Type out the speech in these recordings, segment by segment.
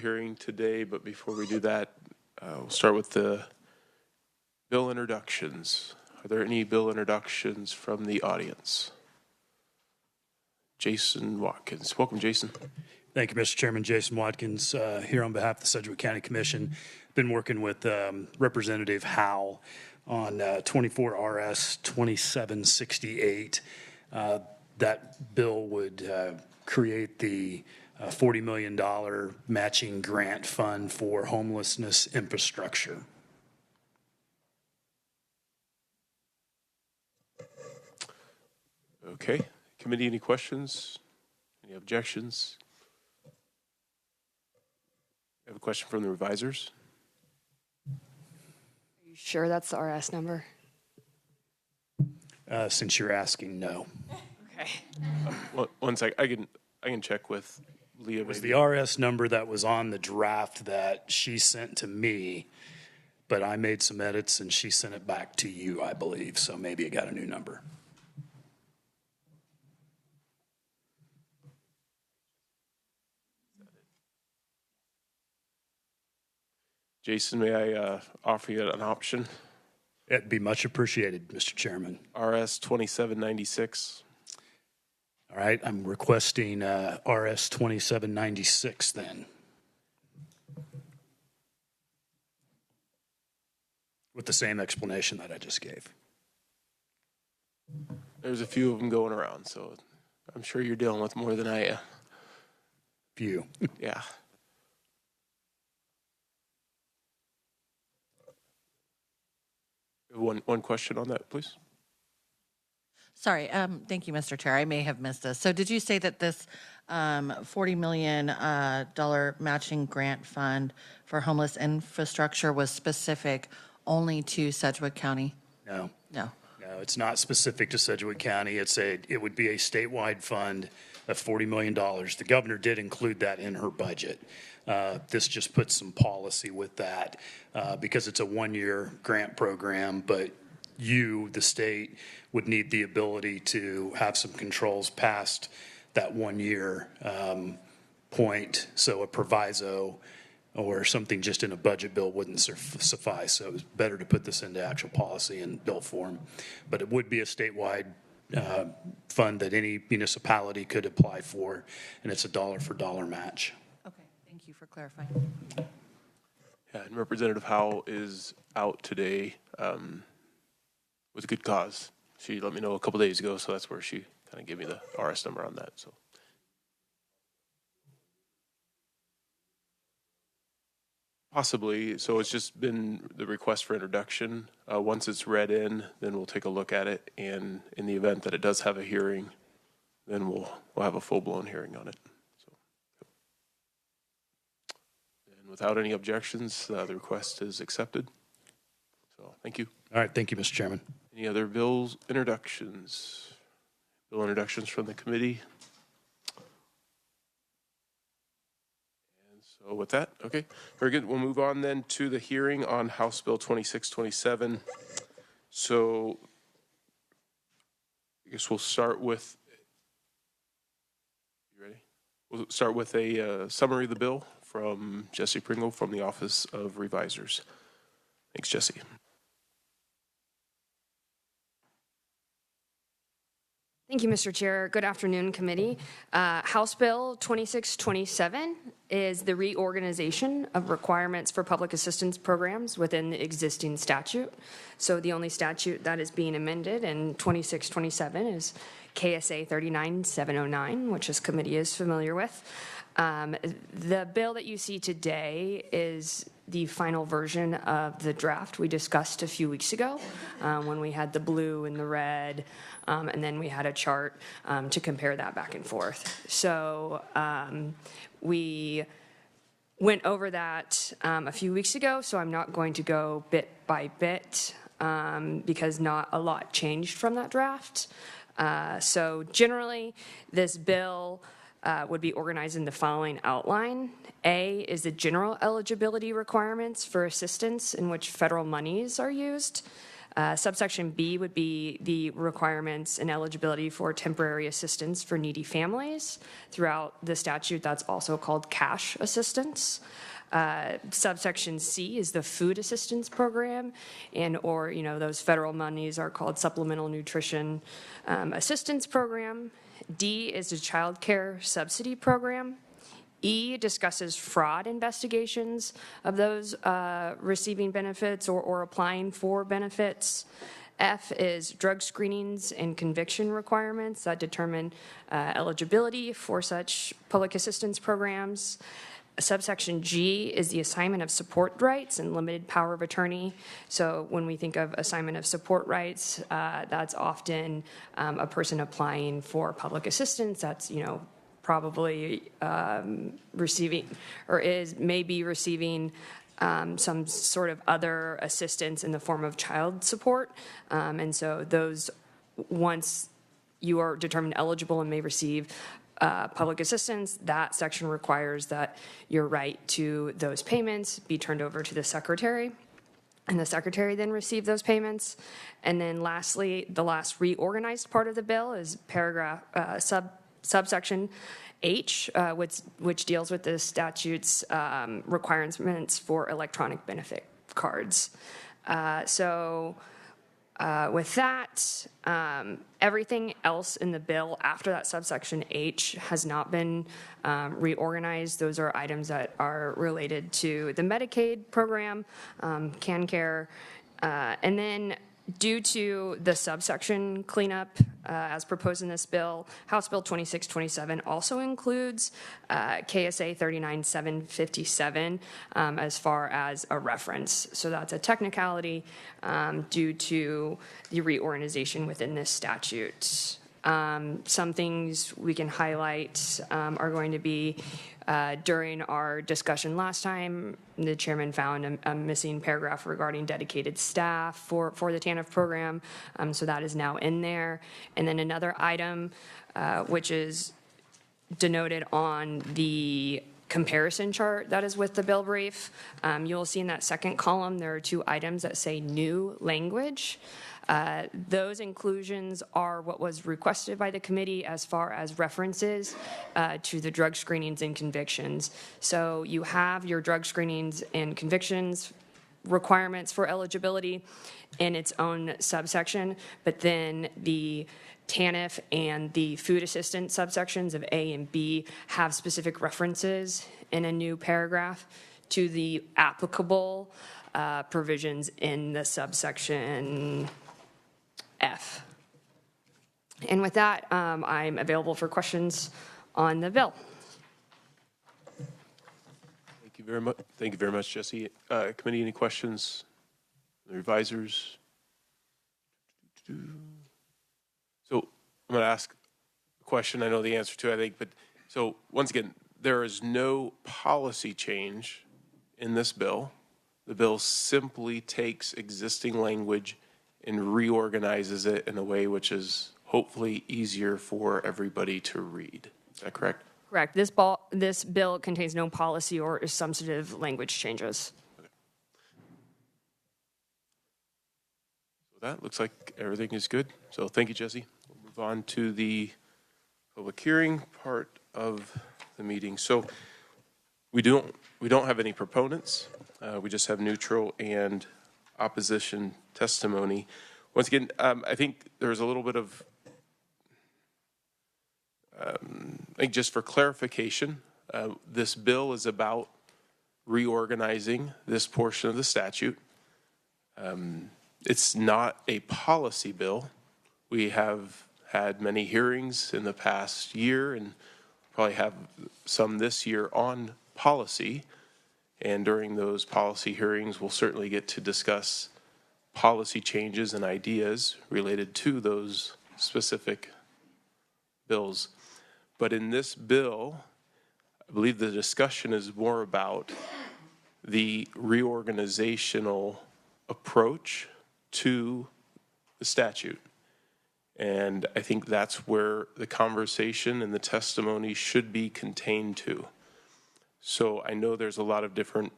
hearing today, but before we do that, we'll start with the bill introductions. Are there any bill introductions from the audience? Jason Watkins. Welcome, Jason. Thank you, Mr. Chairman. Jason Watkins here on behalf of the Sedgwick County Commission. Been working with Representative Howe on 24 RS 2768. That bill would create the $40 million matching grant fund for homelessness infrastructure. Okay. Committee, any questions? Any objections? I have a question from the revisers. Are you sure that's the RS number? Since you're asking, no. Okay. One sec. I can check with Leah. It was the RS number that was on the draft that she sent to me, but I made some edits and she sent it back to you, I believe. So maybe it got a new number. Jason, may I offer you an option? It'd be much appreciated, Mr. Chairman. RS 2796. All right, I'm requesting RS 2796 then. With the same explanation that I just gave. There's a few of them going around, so I'm sure you're dealing with more than I am. Few. Yeah. One question on that, please. Sorry, thank you, Mr. Chair. I may have missed this. So did you say that this $40 million matching grant fund for homeless infrastructure was specific only to Sedgwick County? No. No. No, it's not specific to Sedgwick County. It would be a statewide fund of $40 million. The governor did include that in her budget. This just puts some policy with that because it's a one-year grant program, but you, the state, would need the ability to have some controls past that 1 year point. So a proviso or something just in a budget bill wouldn't suffice. So it was better to put this into actual policy and bill form. But it would be a statewide fund that any municipality could apply for, and it's a dollar-for-dollar match. Okay, thank you for clarifying. Yeah, and Representative Howe is out today with a good cause. She let me know a couple days ago, so that's where she kind of gave me the RS number on that. So possibly. So it's just been the request for introduction. Once it's read in, then we'll take a look at it, and in the event that it does have a hearing, then we'll have a full-blown hearing on it. So, and without any objections, the request is accepted. So thank you. All right, thank you, Mr. Chairman. Any other bills introductions? Bill introductions from the committee? And so with that, okay, very good. We'll move on then to the hearing on House Bill 2627. So I guess we'll start with, you ready? We'll start with a summary of the bill from Jesse Pringle from the Office of Revisers. Thanks, Jesse. Thank you, Mr. Chair. Good afternoon, committee. House Bill 2627 is the reorganization of requirements for public assistance programs within the existing statute. So the only statute that is being amended in 2627 is KSA 39709, which this committee is familiar with. The bill that you see today is the final version of the draft we discussed a few weeks ago when we had the blue and the red, and then we had a chart to compare that back and forth. So we went over that a few weeks ago, so I'm not going to go bit by bit because not a lot changed from that draft. So generally, this bill would be organized in the following outline. A is the general eligibility requirements for assistance in which federal monies are used. Subsection B would be the requirements and eligibility for temporary assistance for needy families. Throughout the statute, that's also called cash assistance. Subsection C is the food assistance program, and or those federal monies are called supplemental nutrition assistance program. D is the child care subsidy program. E discusses fraud investigations of those receiving benefits or applying for benefits. F is drug screenings and conviction requirements that determine eligibility for such public assistance programs. Subsection G is the assignment of support rights and limited power of attorney. So when we think of assignment of support rights, that's often a person applying for public assistance that's, probably receiving or may be receiving some sort of other assistance in the form of child support. And so those, once you are determined eligible and may receive public assistance, that section requires that your right to those payments be turned over to the secretary, and the secretary then receive those payments. And then lastly, the last reorganized part of the bill is subsection H, which deals with the statute's requirements for electronic benefit cards. With that, everything else in the bill after that subsection H has not been reorganized. Those are items that are related to the Medicaid program, CanCare, and then due to the subsection cleanup as proposed in this bill, House Bill 2627 also includes KSA 39757 as far as a reference. So that's a technicality due to the reorganization within this statute. Some things we can highlight are going to be during our discussion last time, the chairman found a missing paragraph regarding dedicated staff for the TANF program, so that is now in there. And then another item, which is denoted on the comparison chart that is with the bill brief. You'll see in that second column there are two items that say new language. Those inclusions are what was requested by the committee as far as references to the drug screenings and convictions. So you have your drug screenings and convictions requirements for eligibility in its own subsection, but then the TANF and the food assistance subsections of A and B have specific references in a new paragraph to the applicable provisions in the subsection F. And with that, I'm available for questions on the bill. Thank you very much. Thank you very much, Jesse. Committee, any questions? The revisers? So I'm going to ask a question. I know the answer to, I think, but so once again, there is no policy change in this bill. The bill simply takes existing language and reorganizes it in a way which is hopefully easier for everybody to read. Is that correct? Correct. This bill contains no policy or substantive language changes. Okay. So that looks like everything is good. So thank you, Jesse. We'll move on to the public hearing part of the meeting. So we don't have any proponents. We just have neutral and opposition testimony. Once again, I think there's a little bit of, I think just for clarification, this bill is about reorganizing this portion of the statute. It's not a policy bill. We have had many hearings in the past year and probably have some this year on policy. And during those policy hearings, we'll certainly get to discuss policy changes and ideas related to those specific bills. But in this bill, I believe the discussion is more about the reorganizational approach to the statute. And I think that's where the conversation and the testimony should be contained to. So I know there's a lot of different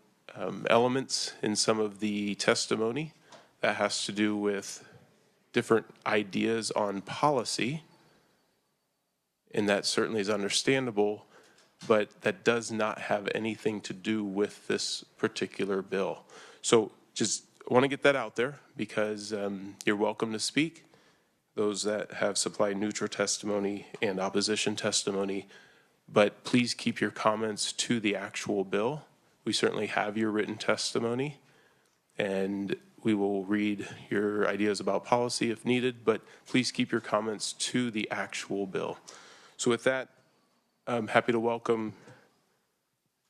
elements in some of the testimony that has to do with different ideas on policy, and that certainly is understandable, but that does not have anything to do with this particular bill. So just want to get that out there because you're welcome to speak. Those that have supplied neutral testimony and opposition testimony, but please keep your comments to the actual bill. We certainly have your written testimony, and we will read your ideas about policy if needed, but please keep your comments to the actual bill. So with that, I'm happy to welcome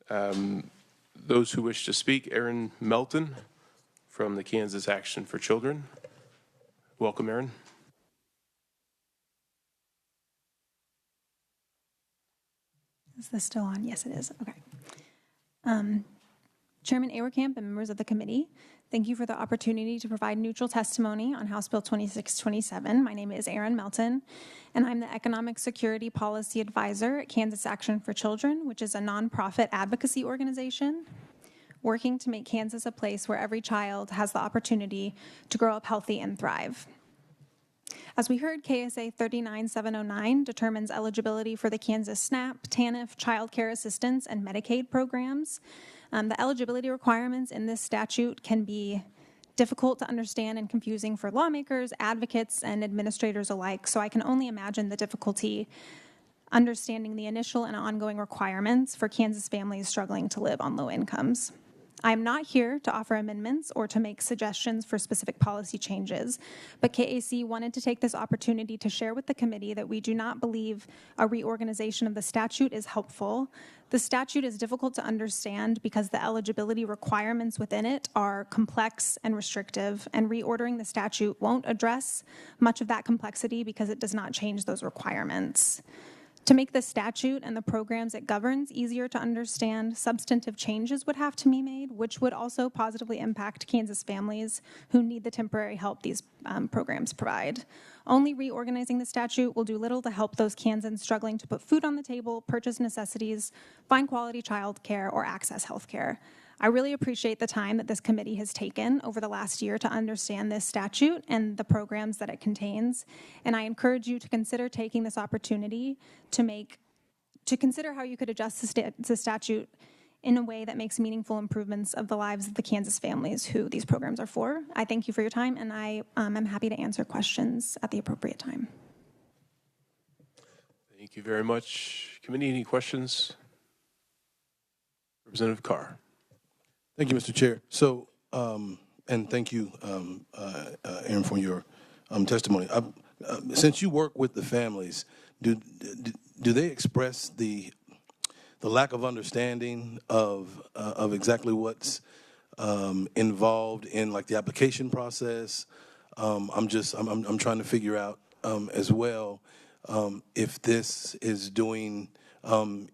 those who wish to speak. Aaron Melton from the Kansas Action for Children. Welcome, Aaron. Is this still on? Yes, it is. Okay. Chairman Awerkamp and members of the committee, thank you for the opportunity to provide neutral testimony on House Bill 2627. My name is Aaron Melton, and I'm the Economic Security Policy Advisor at Kansas Action for Children, which is a nonprofit advocacy organization working to make Kansas a place where every child has the opportunity to grow up healthy and thrive. As we heard, KSA 39709 determines eligibility for the Kansas SNAP, TANF, Child Care Assistance, and Medicaid programs. The eligibility requirements in this statute can be difficult to understand and confusing for lawmakers, advocates, and administrators alike, so I can only imagine the difficulty understanding the initial and ongoing requirements for Kansas families struggling to live on low incomes. I'm not here to offer amendments or to make suggestions for specific policy changes, but KAC wanted to take this opportunity to share with the committee that we do not believe a reorganization of the statute is helpful. The statute is difficult to understand because the eligibility requirements within it are complex and restrictive, and reordering the statute won't address much of that complexity because it does not change those requirements. To make the statute and the programs it governs easier to understand, substantive changes would have to be made, which would also positively impact Kansas families who need the temporary help these programs provide. Only reorganizing the statute will do little to help those Kansans struggling to put food on the table, purchase necessities, find quality child care, or access health care. I really appreciate the time that this committee has taken over the last year to understand this statute and the programs that it contains, and I encourage you to consider taking this opportunity to consider how you could adjust the statute in a way that makes meaningful improvements of the lives of the Kansas families who these programs are for. I thank you for your time, and I am happy to answer questions at the appropriate time. Thank you very much. Committee, any questions? Representative Carr. Thank you, Mr. Chair. So, and thank you, Aaron, for your testimony. Since you work with the families, do they express the lack of understanding of exactly what's involved in like the application process? I'm trying to figure out as well if this is doing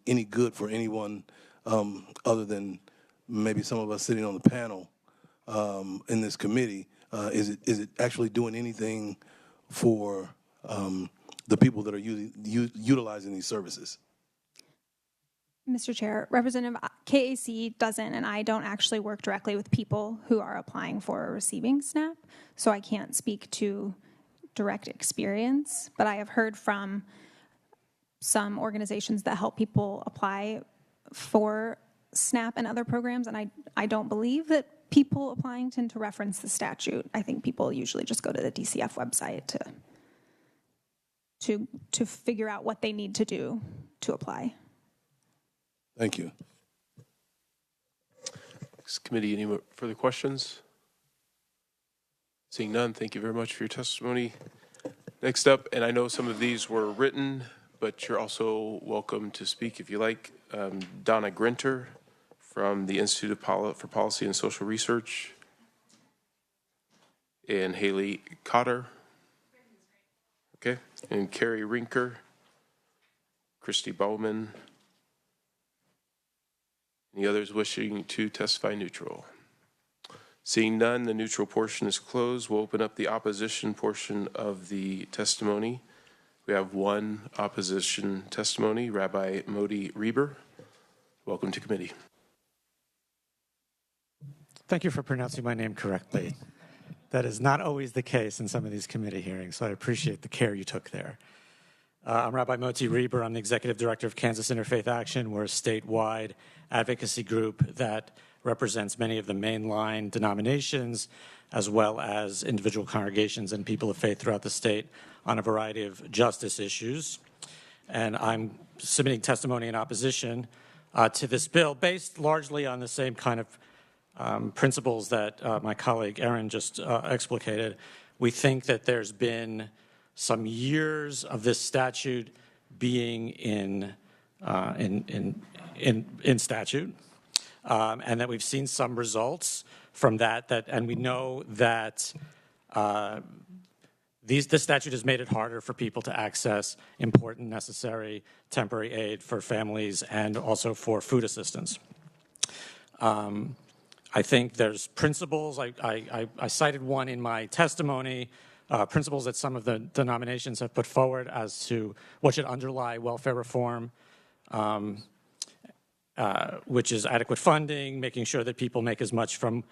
any good for anyone other than maybe some of us sitting on the panel in this committee. Is it actually doing anything for the people that are utilizing these services? Mr. Chair, Representative KAC doesn't, and I don't actually work directly with people who are applying for or receiving SNAP, so I can't speak to direct experience, but I have heard from some organizations that help people apply for SNAP and other programs, and I don't believe that people applying tend to reference the statute. I think people usually just go to the DCF website to figure out what they need to do to apply. Thank you. Next committee, any further questions? Seeing none, thank you very much for your testimony. Next up, and I know some of these were written, but you're also welcome to speak if you like. Donna Grinter from the Institute for Policy and Social Research, and Haley Cotter, okay, and Carrie Rinker, Christy Bowman. Any others wishing to testify neutral? Seeing none, the neutral portion is closed. We'll open up the opposition portion of the testimony. We have one opposition testimony, Rabbi Modi Reber. Welcome to committee. Thank you for pronouncing my name correctly. That is not always the case in some of these committee hearings, so I appreciate the care you took there. I'm Rabbi Moti Reber. I'm the executive director of Kansas Interfaith Action. We're a statewide advocacy group that represents many of the mainline denominations, as well as individual congregations and people of faith throughout the state on a variety of justice issues. And I'm submitting testimony in opposition to this bill based largely on the same kind of principles that my colleague Aaron just explicated. We think that there's been some years of this statute being in statute, and that we've seen some results from that and we know that this statute has made it harder for people to access important, necessary temporary aid for families and also for food assistance. I think there's principles. I cited one in my testimony, principles that some of the denominations have put forward as to what should underlie welfare reform, which is adequate funding, making sure that people make as much from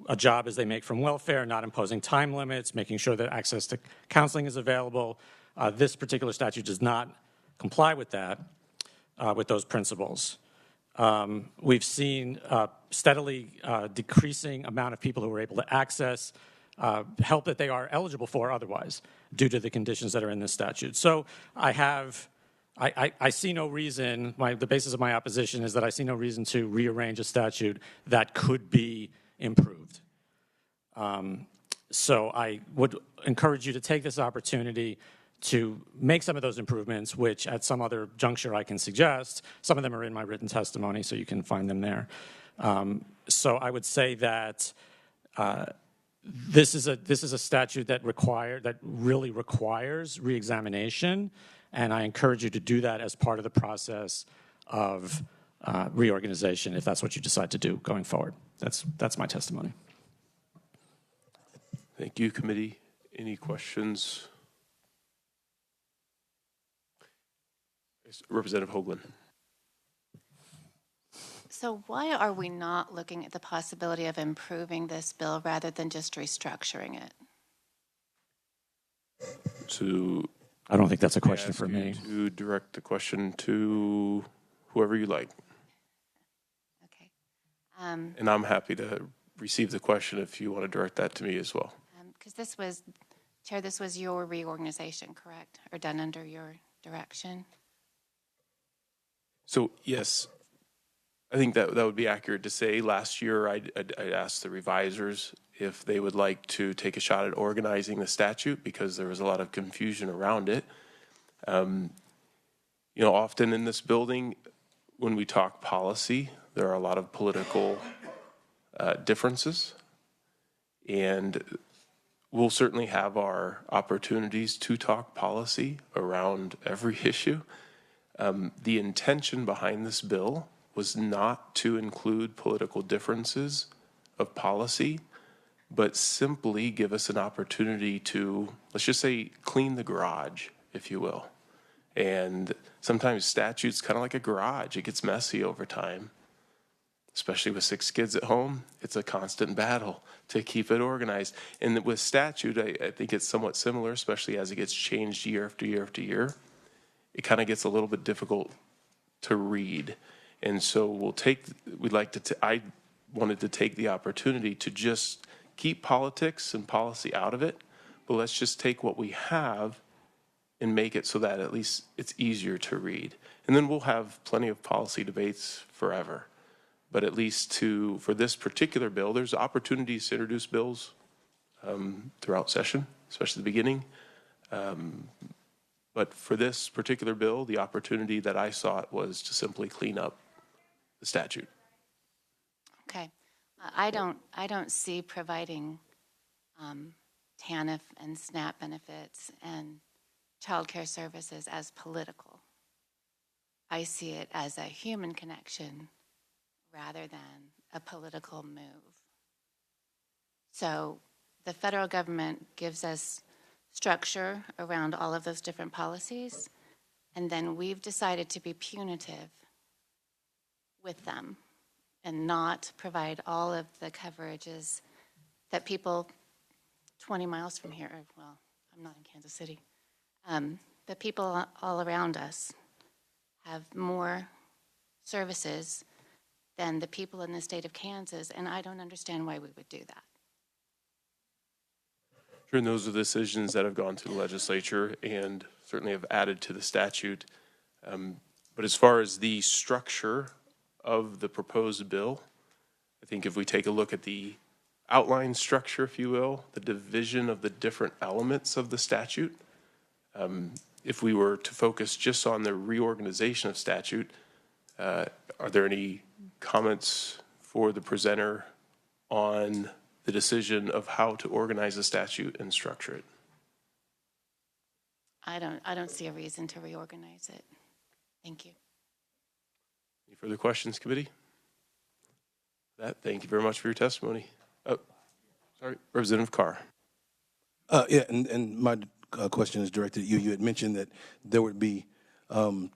a job as they make from welfare, not imposing time limits, making sure that access to counseling is available. This particular statute does not comply with that, with those principles. We've seen steadily decreasing amount of people who are able to access help that they are eligible for otherwise due to the conditions that are in this statute. So I see no reason, the basis of my opposition is that I see no reason to rearrange a statute that could be improved. So I would encourage you to take this opportunity to make some of those improvements, which at some other juncture I can suggest. Some of them are in my written testimony, so you can find them there. So I would say that this is a statute that really requires reexamination, and I encourage you to do that as part of the process of reorganization, if that's what you decide to do going forward. That's my testimony. Thank you, committee. Any questions? Representative Hoagland. So why are we not looking at the possibility of improving this bill rather than just restructuring it? I don't think that's a question for me. To direct the question to whoever you like. Okay. And I'm happy to receive the question if you want to direct that to me as well. Because Chair, this was your reorganization, correct? Or done under your direction? So, yes, I think that would be accurate to say. Last year, I asked the revisers if they would like to take a shot at organizing the statute because there was a lot of confusion around it. Often in this building, when we talk policy, there are a lot of political differences. And we'll certainly have our opportunities to talk policy around every issue. The intention behind this bill was not to include political differences of policy, but simply give us an opportunity to, let's just say, clean the garage, if you will. And sometimes statutes kind of like a garage. It gets messy over time, especially with 6 kids at home. It's a constant battle to keep it organized. And with statute, I think it's somewhat similar, especially as it gets changed year after year after year. It kind of gets a little bit difficult to read. And so I wanted to take the opportunity to just keep politics and policy out of it, but let's just take what we have and make it so that at least it's easier to read. And then we'll have plenty of policy debates forever. But at least for this particular bill, there's opportunities to introduce bills throughout session, especially the beginning. But for this particular bill, the opportunity that I sought was to simply clean up the statute. Okay. I don't see providing TANF and SNAP benefits and child care services as political. I see it as a human connection rather than a political move. So the federal government gives us structure around all of those different policies, and then we've decided to be punitive with them and not provide all of the coverages that people 20 miles from here, well, I'm not in Kansas City, the people all around us have more services than the people in the state of Kansas, and I don't understand why we would do that. Sure, and those are decisions that have gone to the legislature and certainly have added to the statute. But as far as the structure of the proposed bill, I think if we take a look at the outline structure, if you will, the division of the different elements of the statute, if we were to focus just on the reorganization of statute, are there any comments for the presenter on the decision of how to organize a statute and structure it? I don't see a reason to reorganize it. Thank you. Any further questions, committee? Thank you very much for your testimony. Oh, sorry, Representative Carr. Yeah, and my question is directed at you. You had mentioned that there would be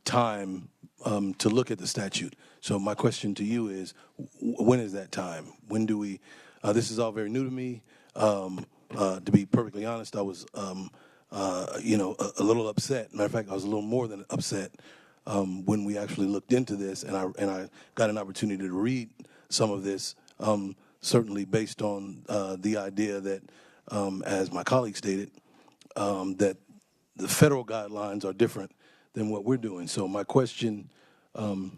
time to look at the statute. So my question to you is, when is that time? When do we? This is all very new to me. To be perfectly honest, I was, a little upset. Matter of fact, I was a little more than upset when we actually looked into this, and I got an opportunity to read some of this. Certainly based on the idea that, as my colleague stated, that the federal guidelines are different than what we're doing. So my question to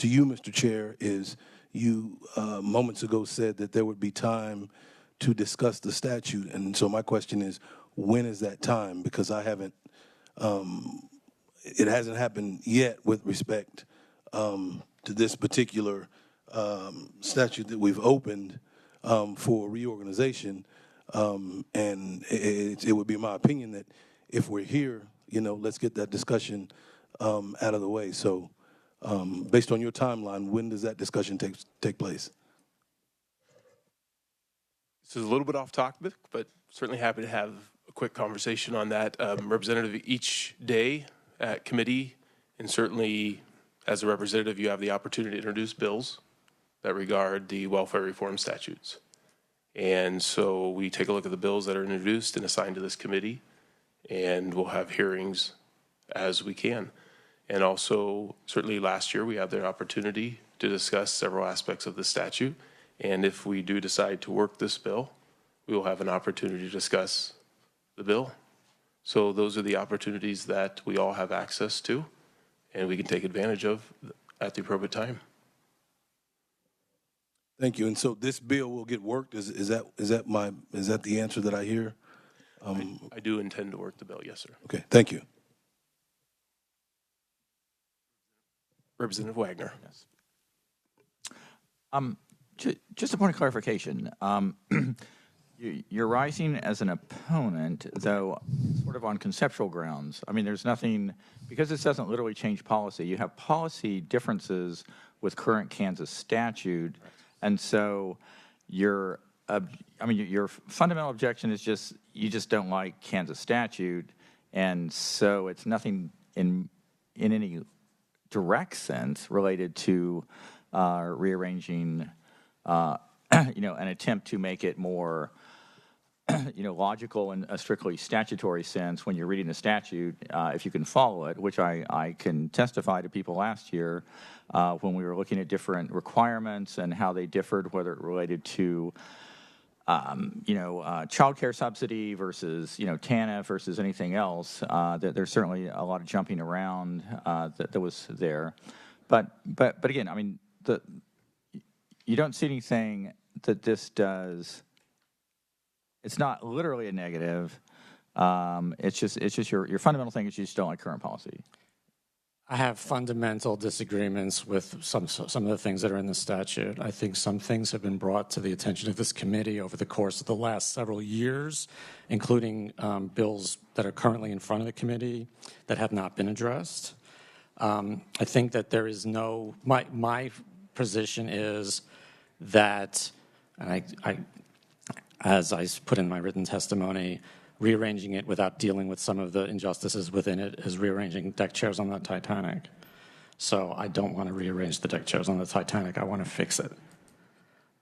you, Mr. Chair, is you moments ago said that there would be time to discuss the statute. And so my question is, when is that time? Because I haven't, it hasn't happened yet with respect to this particular statute that we've opened for reorganization. And it would be my opinion that if we're here, let's get that discussion out of the way. So based on your timeline, when does that discussion take place? This is a little bit off topic, but certainly happy to have a quick conversation on that. Representative, each day at committee, and certainly as a representative, you have the opportunity to introduce bills that regard the welfare reform statutes. And so we take a look at the bills that are introduced and assigned to this committee, and we'll have hearings as we can. And also, certainly last year, we had the opportunity to discuss several aspects of the statute. And if we do decide to work this bill, we will have an opportunity to discuss the bill. So those are the opportunities that we all have access to, and we can take advantage of at the appropriate time. Thank you. And so this bill will get worked. Is that the answer that I hear? I do intend to work the bill. Yes, sir. Okay. Thank you. Representative Wagner. Yes. Just a point of clarification. You're rising as an opponent, though, sort of on conceptual grounds. I mean, there's nothing, because this doesn't literally change policy. You have policy differences with current Kansas statute, and so your fundamental objection is just you just don't like Kansas statute, and so it's nothing in any direct sense related to rearranging, an attempt to make it more, logical in a strictly statutory sense when you're reading the statute, if you can follow it, which I can testify to people last year when we were looking at different requirements and how they differed, whether it related to, child care subsidy versus, TANF versus anything else. That there's certainly a lot of jumping around that was there. But again, I mean, you don't see anything that this does. It's not literally a negative. It's just your fundamental thing is you just don't like current policy. I have fundamental disagreements with some of the things that are in the statute. I think some things have been brought to the attention of this committee over the course of the last several years, including bills that are currently in front of the committee that have not been addressed. I think that there is my position is that, and I as I put in my written testimony, rearranging it without dealing with some of the injustices within it is rearranging deck chairs on the Titanic. So I don't want to rearrange the deck chairs on the Titanic. I want to fix it.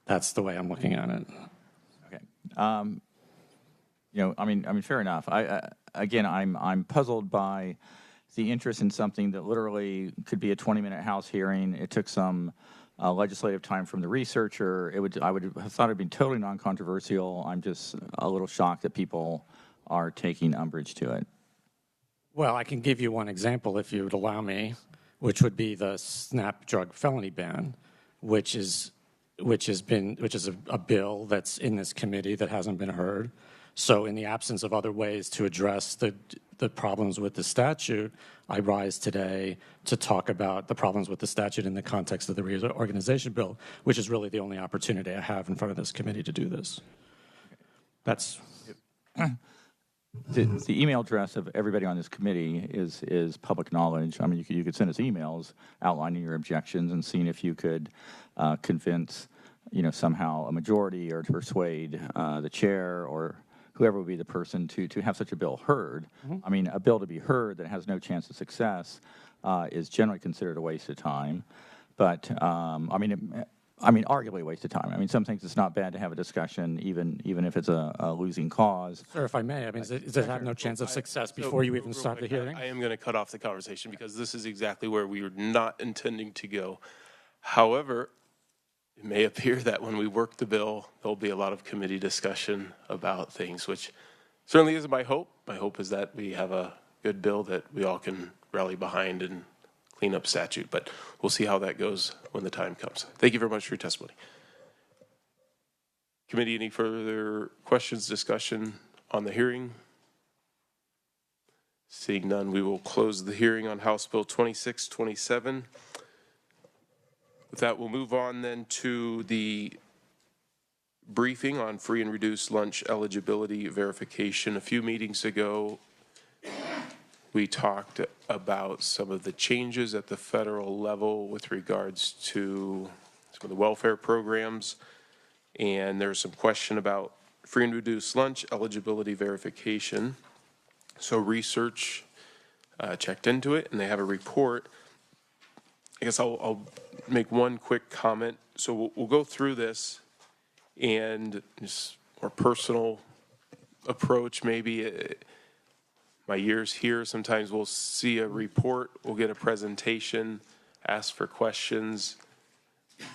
That's the way I'm looking at it. Okay. Fair enough. I'm puzzled by the interest in something that literally could be a 20-minute House hearing. It took some legislative time from the researcher. I would have thought it'd been totally non-controversial. I'm just a little shocked that people are taking umbrage to it. Well, I can give you one example if you would allow me, which would be the SNAP drug felony ban, which is a bill that's in this committee that hasn't been heard. So in the absence of other ways to address the problems with the statute, I rise today to talk about the problems with the statute in the context of the reorganization bill, which is really the only opportunity I have in front of this committee to do this. That's... The email address of everybody on this committee is public knowledge. I mean, you could send us emails outlining your objections and seeing if you could convince, somehow a majority or to persuade the chair or whoever would be the person to have such a bill heard. Mm-hmm. I mean, a bill to be heard that has no chance of success is generally considered a waste of time. But, arguably a waste of time. I mean, some things it's not bad to have a discussion, even if it's a losing cause. Sir, if I may, does it have no chance of success before you even start the hearing? I am going to cut off the conversation because this is exactly where we were not intending to go. However, it may appear that when we work the bill, there'll be a lot of committee discussion about things, which certainly isn't my hope. My hope is that we have a good bill that we all can rally behind and clean up statute, but we'll see how that goes when the time comes. Thank you very much for your testimony. Committee, any further questions, discussion on the hearing? Seeing none, we will close the hearing on House Bill 2627. With that, we'll move on then to the briefing on free and reduced lunch eligibility verification. A few meetings ago, we talked about some of the changes at the federal level with regards to some of the welfare programs, and there's some question about free and reduced lunch eligibility verification. So research checked into it, and they have a report. I guess I'll make one quick comment. So we'll go through this, and just more personal approach maybe. My years here, sometimes we'll see a report, we'll get a presentation, ask for questions.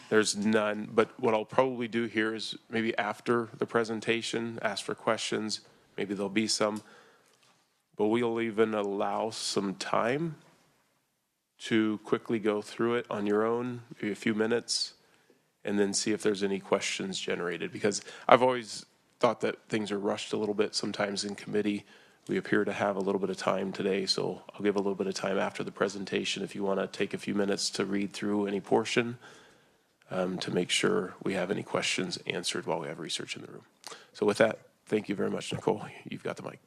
There's none, but what I'll probably do here is maybe after the presentation, ask for questions. Maybe there'll be some, but we'll even allow some time to quickly go through it on your own, maybe a few minutes, and then see if there's any questions generated. Because I've always thought that things are rushed a little bit sometimes in committee. We appear to have a little bit of time today, so I'll give a little bit of time after the presentation if you want to take a few minutes to read through any portion to make sure we have any questions answered while we have research in the room. So with that, thank you very much, Nicole. You've got the mic.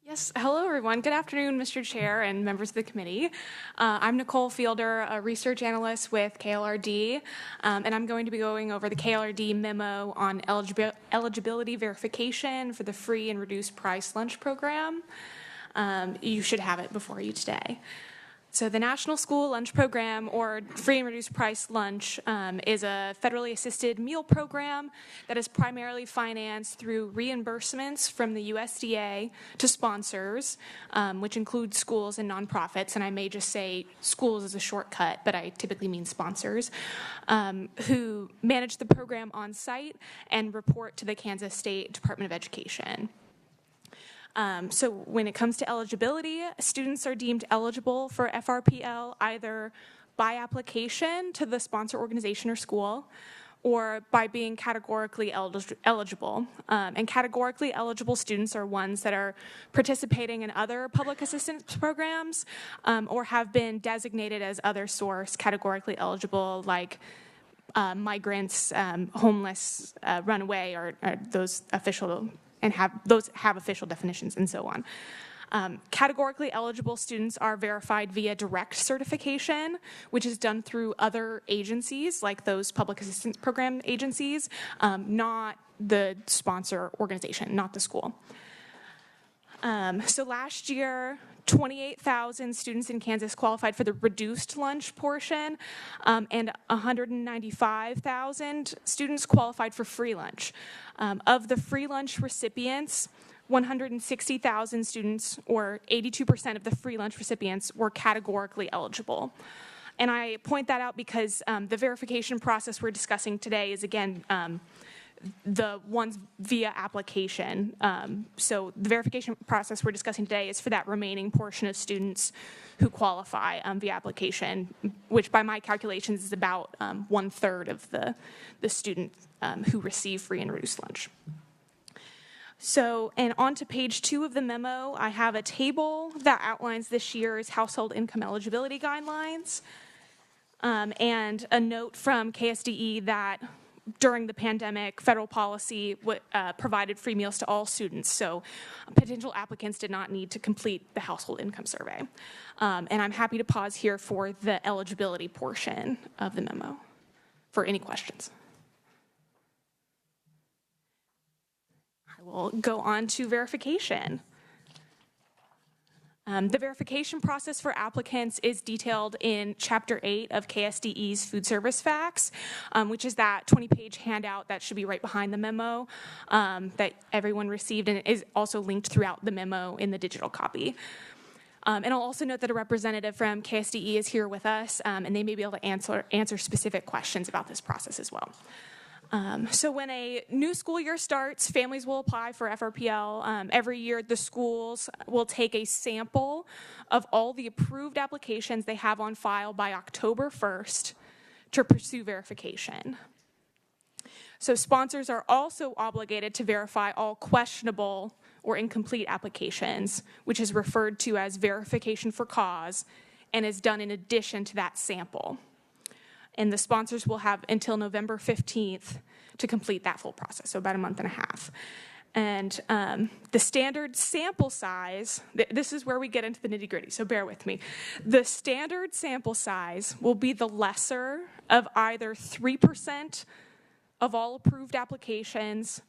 Yes, hello everyone. Good afternoon, Mr. Chair and members of the committee. I'm Nicole Fielder, a research analyst with KLRD, and I'm going to be going over the KLRD memo on eligibility verification for the free and reduced price lunch program. You should have it before you today. So the National School Lunch Program, or Free and Reduced Price Lunch, is a federally assisted meal program that is primarily financed through reimbursements from the USDA to sponsors, which include schools and nonprofits, and I may just say schools as a shortcut, but I typically mean sponsors, who manage the program on site and report to the Kansas State Department of Education. So when it comes to eligibility, students are deemed eligible for FRPL either by application to the sponsor organization or school, or by being categorically eligible. And categorically eligible students are ones that are participating in other public assistance programs or have been designated as other source categorically eligible, like migrants, homeless, runaway, or those official and have official definitions and so on. Categorically eligible students are verified via direct certification, which is done through other agencies like those public assistance program agencies, not the sponsor organization, not the school. So last year, 28,000 students in Kansas qualified for the reduced lunch portion, and 195,000 students qualified for free lunch. Of the free lunch recipients, 160,000 students, or 82% of the free lunch recipients, were categorically eligible. And I point that out because the verification process we're discussing today is, again, the ones via application. So the verification process we're discussing today is for that remaining portion of students who qualify via application, which by my calculations is about 1/3 of the students who receive free and reduced lunch. So, and on to page 2 of the memo, I have a table that outlines this year's household income eligibility guidelines, and a note from KSDE that during the pandemic, federal policy provided free meals to all students, so potential applicants did not need to complete the household income survey. And I'm happy to pause here for the eligibility portion of the memo for any questions. I will go on to verification. The verification process for applicants is detailed in Chapter 8 of KSDE's Food Service Facts, which is that 20-page handout that should be right behind the memo that everyone received, and it is also linked throughout the memo in the digital copy. And I'll also note that a representative from KSDE is here with us, and they may be able to answer specific questions about this process as well. So when a new school year starts, families will apply for FRPL. Every year, the schools will take a sample of all the approved applications they have on file by October 1st to pursue verification. So sponsors are also obligated to verify all questionable or incomplete applications, which is referred to as verification for cause, and is done in addition to that sample. And the sponsors will have until November 15th to complete that full process, so about a month and a half. And the standard sample size, this is where we get into the nitty-gritty, so bear with me. The standard sample size will be the lesser of either 3% of all approved applications,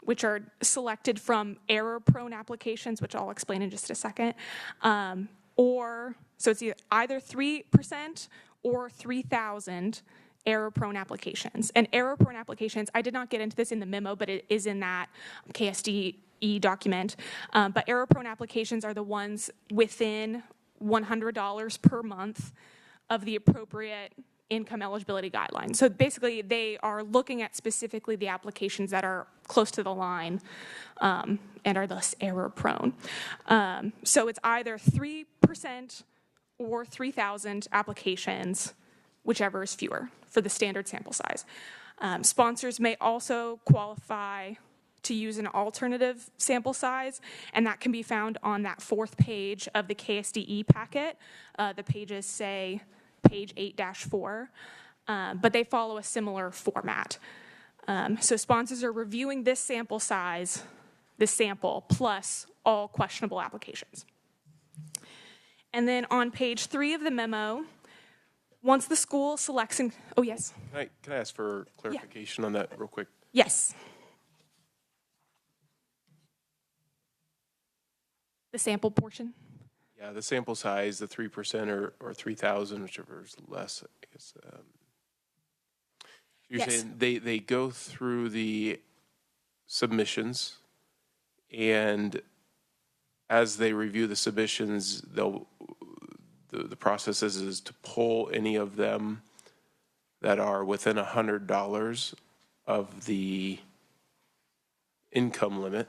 which are selected from error-prone applications, which I'll explain in just a second, so it's either 3% or 3,000 error-prone applications. And error-prone applications, I did not get into this in the memo, but it is in that KSDE document. But error-prone applications are the ones within $100 per month of the appropriate income eligibility guidelines. So basically, they are looking at specifically the applications that are close to the line and are thus error-prone. So it's either 3% or 3,000 applications, whichever is fewer, for the standard sample size. Sponsors may also qualify to use an alternative sample size, and that can be found on that 4th page of the KSDE packet. The pages say page 8-4, but they follow a similar format. So sponsors are reviewing this sample size, this sample, plus all questionable applications. And then on page 3 of the memo, once the school selects, oh yes? Can I ask for clarification on that real quick? Yes. The sample portion? Yeah, the sample size, the 3% or 3,000, whichever is less. I guess, you're saying they go through the submissions, and as they review the submissions, the process is to pull any of them that are within $100 of the income limit,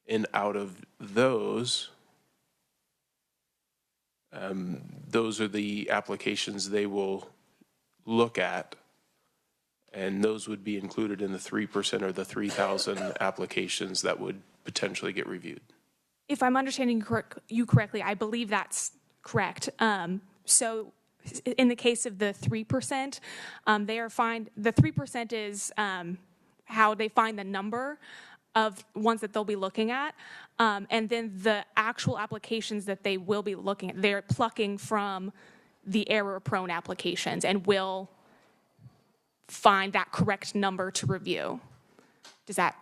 and out of those are the applications they will look at, and those would be included in the 3% or the 3,000 applications that would potentially get reviewed. If I'm understanding you correctly, I believe that's correct. So in the case of the 3%, the 3% is how they find the number of ones that they'll be looking at. And then the actual applications that they will be looking at, they're plucking from the error-prone applications and will find that correct number to review. But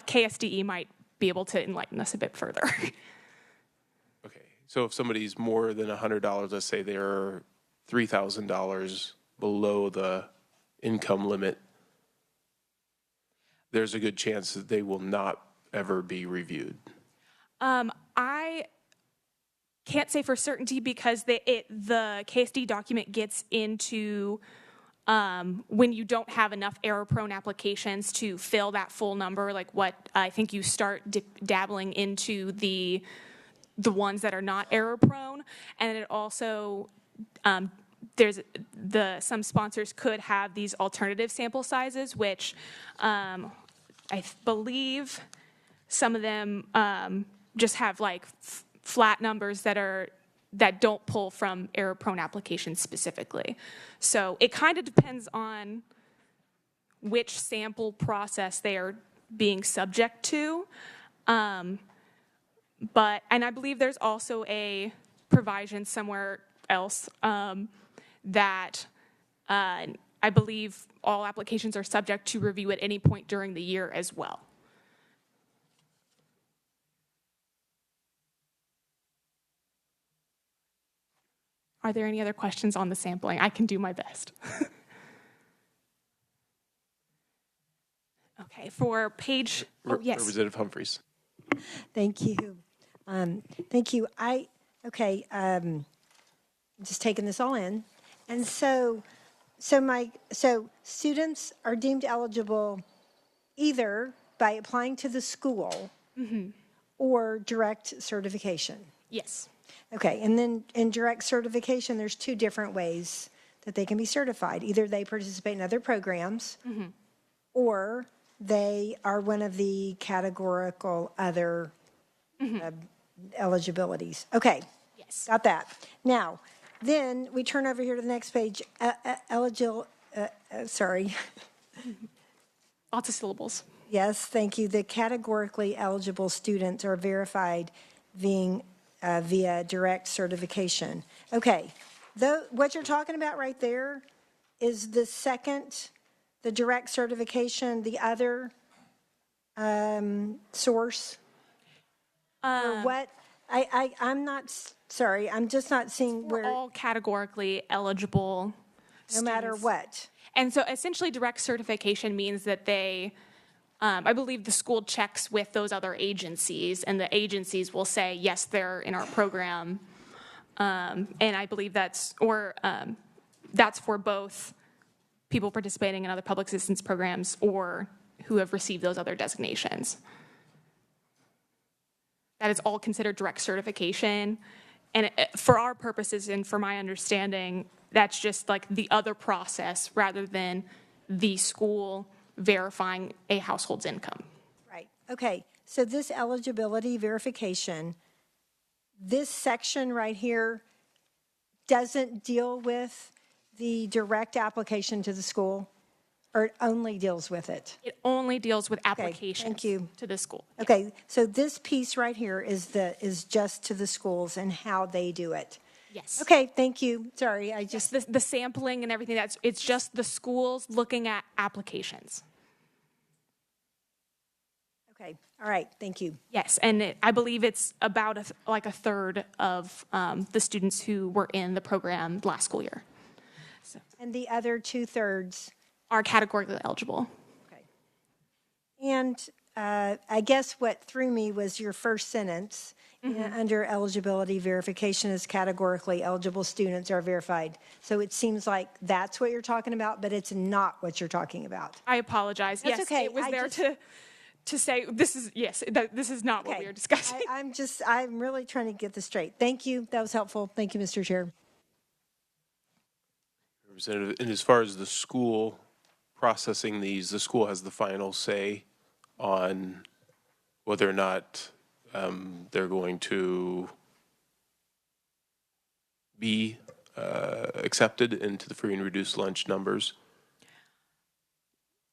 KSDE might be able to enlighten us a bit further. Okay, so if somebody's more than $100, let's say they're $3,000 below the income limit, there's a good chance that they will not ever be reviewed. I can't say for certainty because the KSD document gets into when you don't have enough error-prone applications to fill that full number, like what I think you start dabbling into the ones that are not error-prone, and it also there's some sponsors could have these alternative sample sizes, which I believe some of them just have like flat numbers that don't pull from error-prone applications specifically. So it kind of depends on which sample process they are being subject to. And I believe there's also a provision somewhere else that I believe all applications are subject to review at any point during the year as well. Are there any other questions on the sampling? I can do my best. Okay, for page, yes. Representative Humphreys. Thank you. Thank you. Just taking this all in. And so students are deemed eligible either by applying to the school or direct certification. Yes. Okay, and then in direct certification, there's two different ways that they can be certified. Either they participate in other programs, or they are one of the categorical other eligibilities. Okay, Yes. got that. Now, then we turn over here to the next page. Sorry. Lots of syllables. Yes, thank you. The categorically eligible students are verified via direct certification. Okay, what you're talking about right there is the second, the direct certification, the other source? Or what? I'm not, sorry, I'm just not seeing We're where, all categorically eligible no matter students. what. And so essentially direct certification means that they, I believe the school checks with those other agencies, and the agencies will say, yes, they're in our program. And I believe that's for both people participating in other public assistance programs or who have received those other designations. That is all considered direct certification. And for our purposes and for my understanding, that's just like the other process rather than the school verifying a household's income. Right, okay. So this eligibility verification, this section right here doesn't deal with the direct application to the school, or it only deals with it? It only deals with applications thank you. to the school. Okay, so this piece right here is just to the schools and how they do it. Yes. Okay, thank you. Sorry, I just, The sampling and everything, it's just the schools looking at applications. okay, all right, thank you. Yes, and I believe it's about a third of the students who were in the program last school year. So, And the other 2/3? are categorically eligible. Okay. And I guess what threw me was your first sentence. Under eligibility verification is categorically eligible students are verified. So it seems like that's what you're talking about, but it's not what you're talking about. I apologize. That's yes, okay. it was I there just- to say this is this is not what we are discussing. I'm really trying to get this straight. Thank you. That was helpful. Thank you, Mr. Chair. Representative, and as far as the school processing these, the school has the final say on whether or not they're going to be accepted into the free and reduced lunch numbers?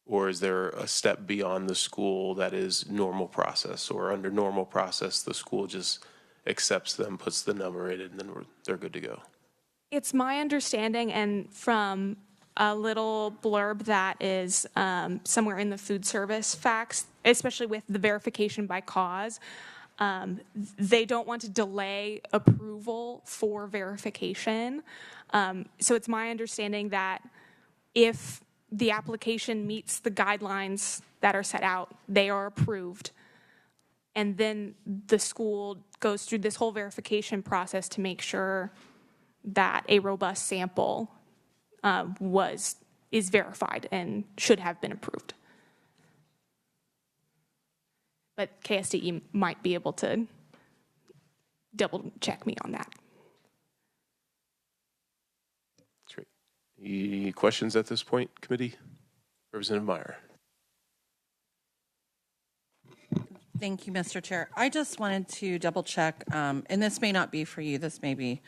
Or is there a step beyond the school that is normal process? Or under normal process, the school just accepts them, puts the number in, and then they're good to go? It's my understanding, and from a little blurb that is somewhere in the food service facts, especially with the verification by cause. They don't want to delay approval for verification. So it's my understanding that if the application meets the guidelines that are set out, they are approved. And then the school goes through this whole verification process to make sure that a robust sample is verified and should have been approved. But KSDE might be able to double check me on that. That's great. Any questions at this point, committee? Representative Meyer. Thank you, Mr. Chair. I just wanted to double check, and this may not be for you, this may be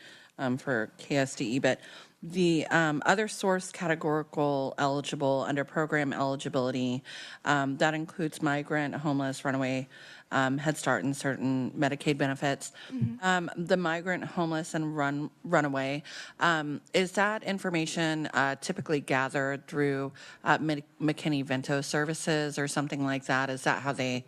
for KSDE, but the other source categorical eligible under program eligibility, that includes migrant, homeless, runaway, Head Start, and certain Medicaid benefits. Mm-hmm. The migrant, homeless, and runaway, is that information typically gathered through McKinney-Vento services or something like that? Is that how they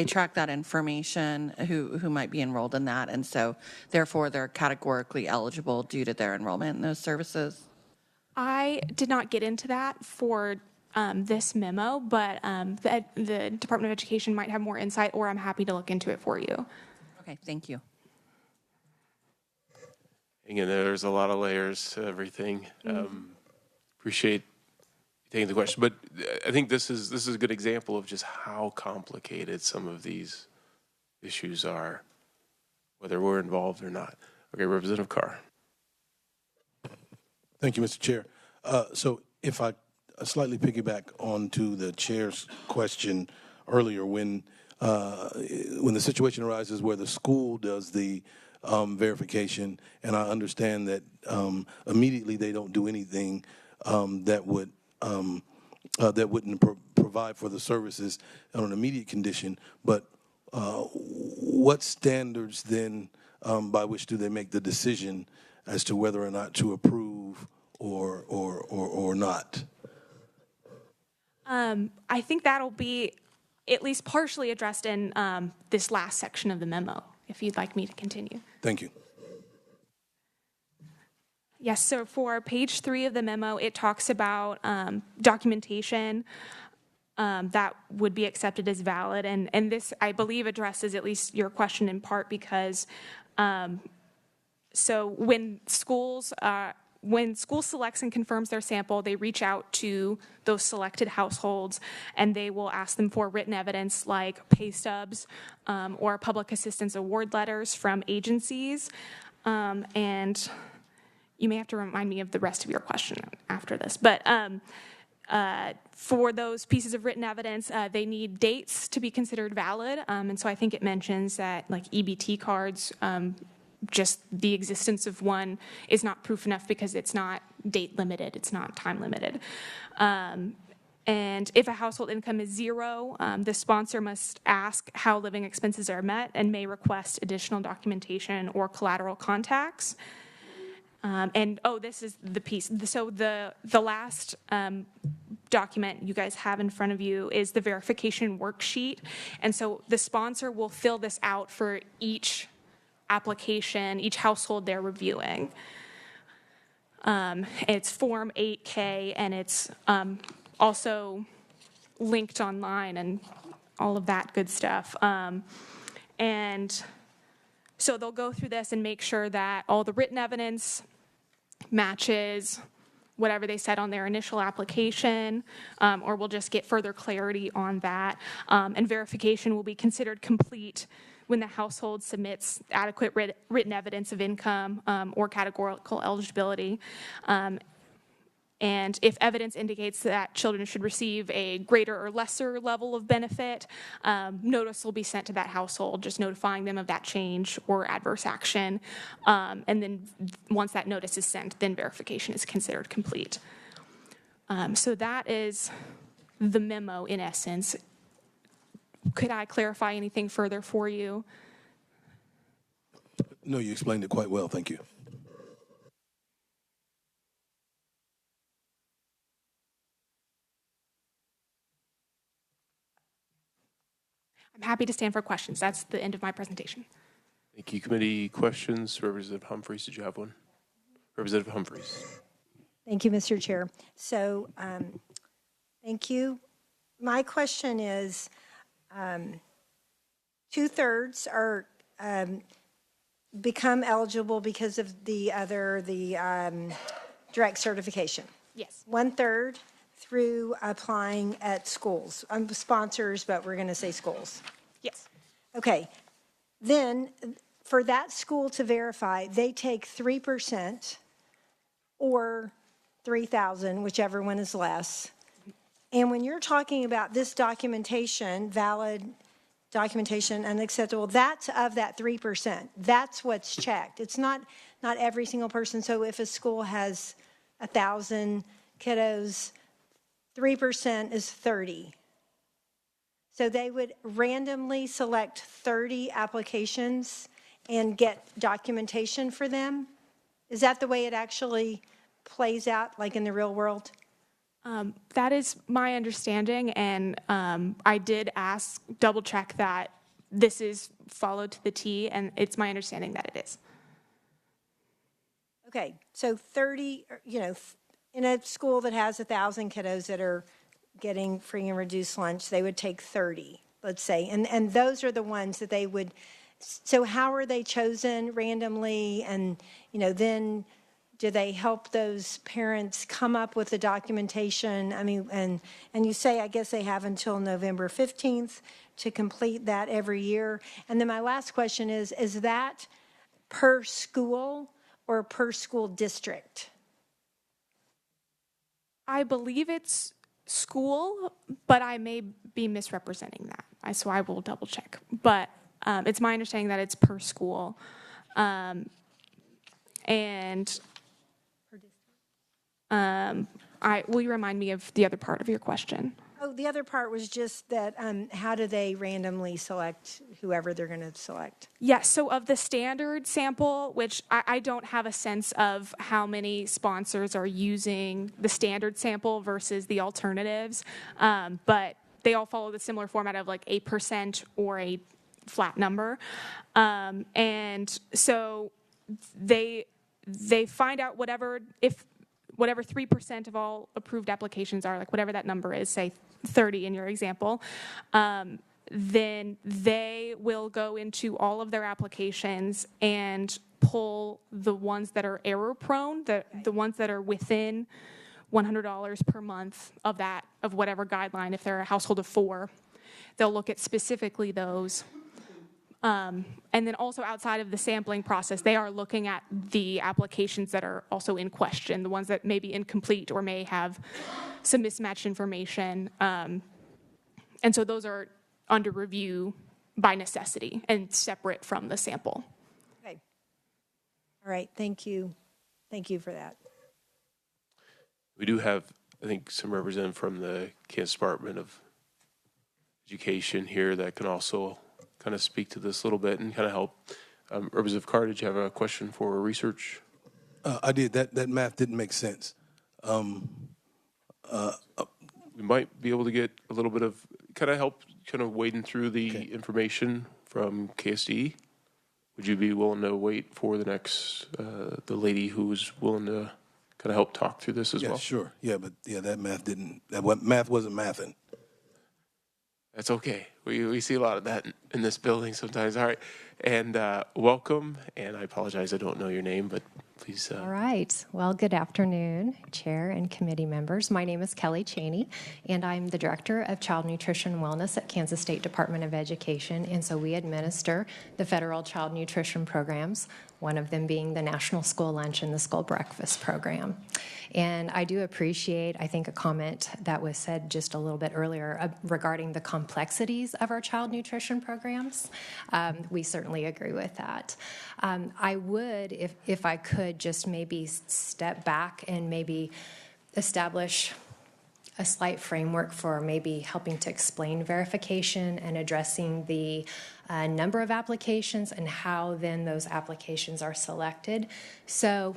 track that information, who might be enrolled in that, and so therefore they're categorically eligible due to their enrollment in those services? I did not get into that for this memo, but the Department of Education might have more insight, or I'm happy to look into it for you. Okay, thank you. Again, there's a lot of layers to everything. Appreciate you taking the question, but I think this is a good example of just how complicated some of these issues are, whether we're involved or not. Okay, Representative Carr. Thank you, Mr. Chair. So if I slightly piggyback onto the chair's question earlier, when the situation arises where the school does the verification, and I understand that immediately they don't do anything that wouldn't provide for the services on an immediate condition, but what standards then by which do they make the decision as to whether or not to approve or not? I think that'll be at least partially addressed in this last section of the memo, if you'd like me to continue. Thank you. Yes, so for page 3 of the memo, it talks about documentation that would be accepted as valid. And this, I believe, addresses at least your question in part because so when school selects and confirms their sample, they reach out to those selected households and they will ask them for written evidence like pay stubs or public assistance award letters from agencies. And you may have to remind me of the rest of your question after this. But for those pieces of written evidence, they need dates to be considered valid. And so I think it mentions that like EBT cards, just the existence of one is not proof enough because it's not date limited, it's not time limited. And if a household income is 0, the sponsor must ask how living expenses are met and may request additional documentation or collateral contacts. This is the piece. So the last document you guys have in front of you is the verification worksheet. And so the sponsor will fill this out for each application, each household they're reviewing. It's Form 8K, and it's also linked online and all of that good stuff. And so they'll go through this and make sure that all the written evidence matches whatever they said on their initial application, or we'll just get further clarity on that. And verification will be considered complete when the household submits adequate written evidence of income or categorical eligibility. And if evidence indicates that children should receive a greater or lesser level of benefit, notice will be sent to that household, just notifying them of that change or adverse action. And then once that notice is sent, then verification is considered complete. So that is the memo in essence. Could I clarify anything further for you? No, you explained it quite well. Thank you. I'm happy to stand for questions. That's the end of my presentation. Thank you. Committee questions. Representative Humphreys, did you have one? Representative Humphreys. Thank you, Mr. Chair. So, thank you. My question is, 2/3 are become eligible because of the direct certification. Yes. 1/3 through applying at schools. Sponsors, but we're going to say schools. Yes. Okay. Then for that school to verify, they take 3% or 3,000, whichever one is less. And when you're talking about this documentation, valid documentation, unacceptable, that's of that 3%. That's what's checked. It's not every single person. So if a school has 1,000 kiddos, 3% is 30. So they would randomly select 30 applications and get documentation for them? Is that the way it actually plays out, like in the real world? That is my understanding, and I did double check that this is followed to the T, and it's my understanding that it is. Okay, so 30, in a school that has 1,000 kiddos that are getting free and reduced lunch, they would take 30, let's say, and those are the ones that they would. So how are they chosen randomly, and then do they help those parents come up with the documentation? I mean, and you say, I guess they have until November 15th to complete that every year. And then my last question is that per school or per school district? I believe it's school, but I may be misrepresenting that. So I will double check. But it's my understanding that it's per school. Will you remind me of the other part of your question? Oh, the other part was just that how do they randomly select whoever they're going to select? Yes, so of the standard sample, which I don't have a sense of how many sponsors are using the standard sample versus the alternatives, but they all follow the similar format of like 8% or a flat number. And so they find out whatever 3% of all approved applications are, like whatever that number is, say 30 in your example, then they will go into all of their applications and pull the ones that are error prone, the ones that are within $100 per month of whatever guideline. If they're a household of 4, they'll look at specifically those. And then also outside of the sampling process, they are looking at the applications that are also in question, the ones that may be incomplete or may have some mismatched information. And so those are under review by necessity and separate from the sample. Okay. All right. Thank you. Thank you for that. We do have, I think, some representative from the Kansas Department of Education here that can also kind of speak to this a little bit and kind of help. Representative Carr, did you have a question for research? I did. That math didn't make sense. We might be able to get a little bit of kind of help kind of wading through the information from KSD. Would you be willing to wait for the next, the lady who's willing to kind of help talk through this as well? Sure. Yeah, but that math wasn't mathing. That's okay. We see a lot of that in this building sometimes. All right. And welcome. And I apologize, I don't know your name, but please. All right. Well, good afternoon, Chair and committee members. My name is Kelly Cheney, and I'm the Director of Child Nutrition and Wellness at Kansas State Department of Education. And so we administer the federal child nutrition programs, one of them being the National School Lunch and the School Breakfast Program. And I do appreciate, I think, a comment that was said just a little bit earlier regarding the complexities of our child nutrition programs. We certainly agree with that. I would, if I could, just maybe step back and maybe establish a slight framework for maybe helping to explain verification and addressing the number of applications and how then those applications are selected. So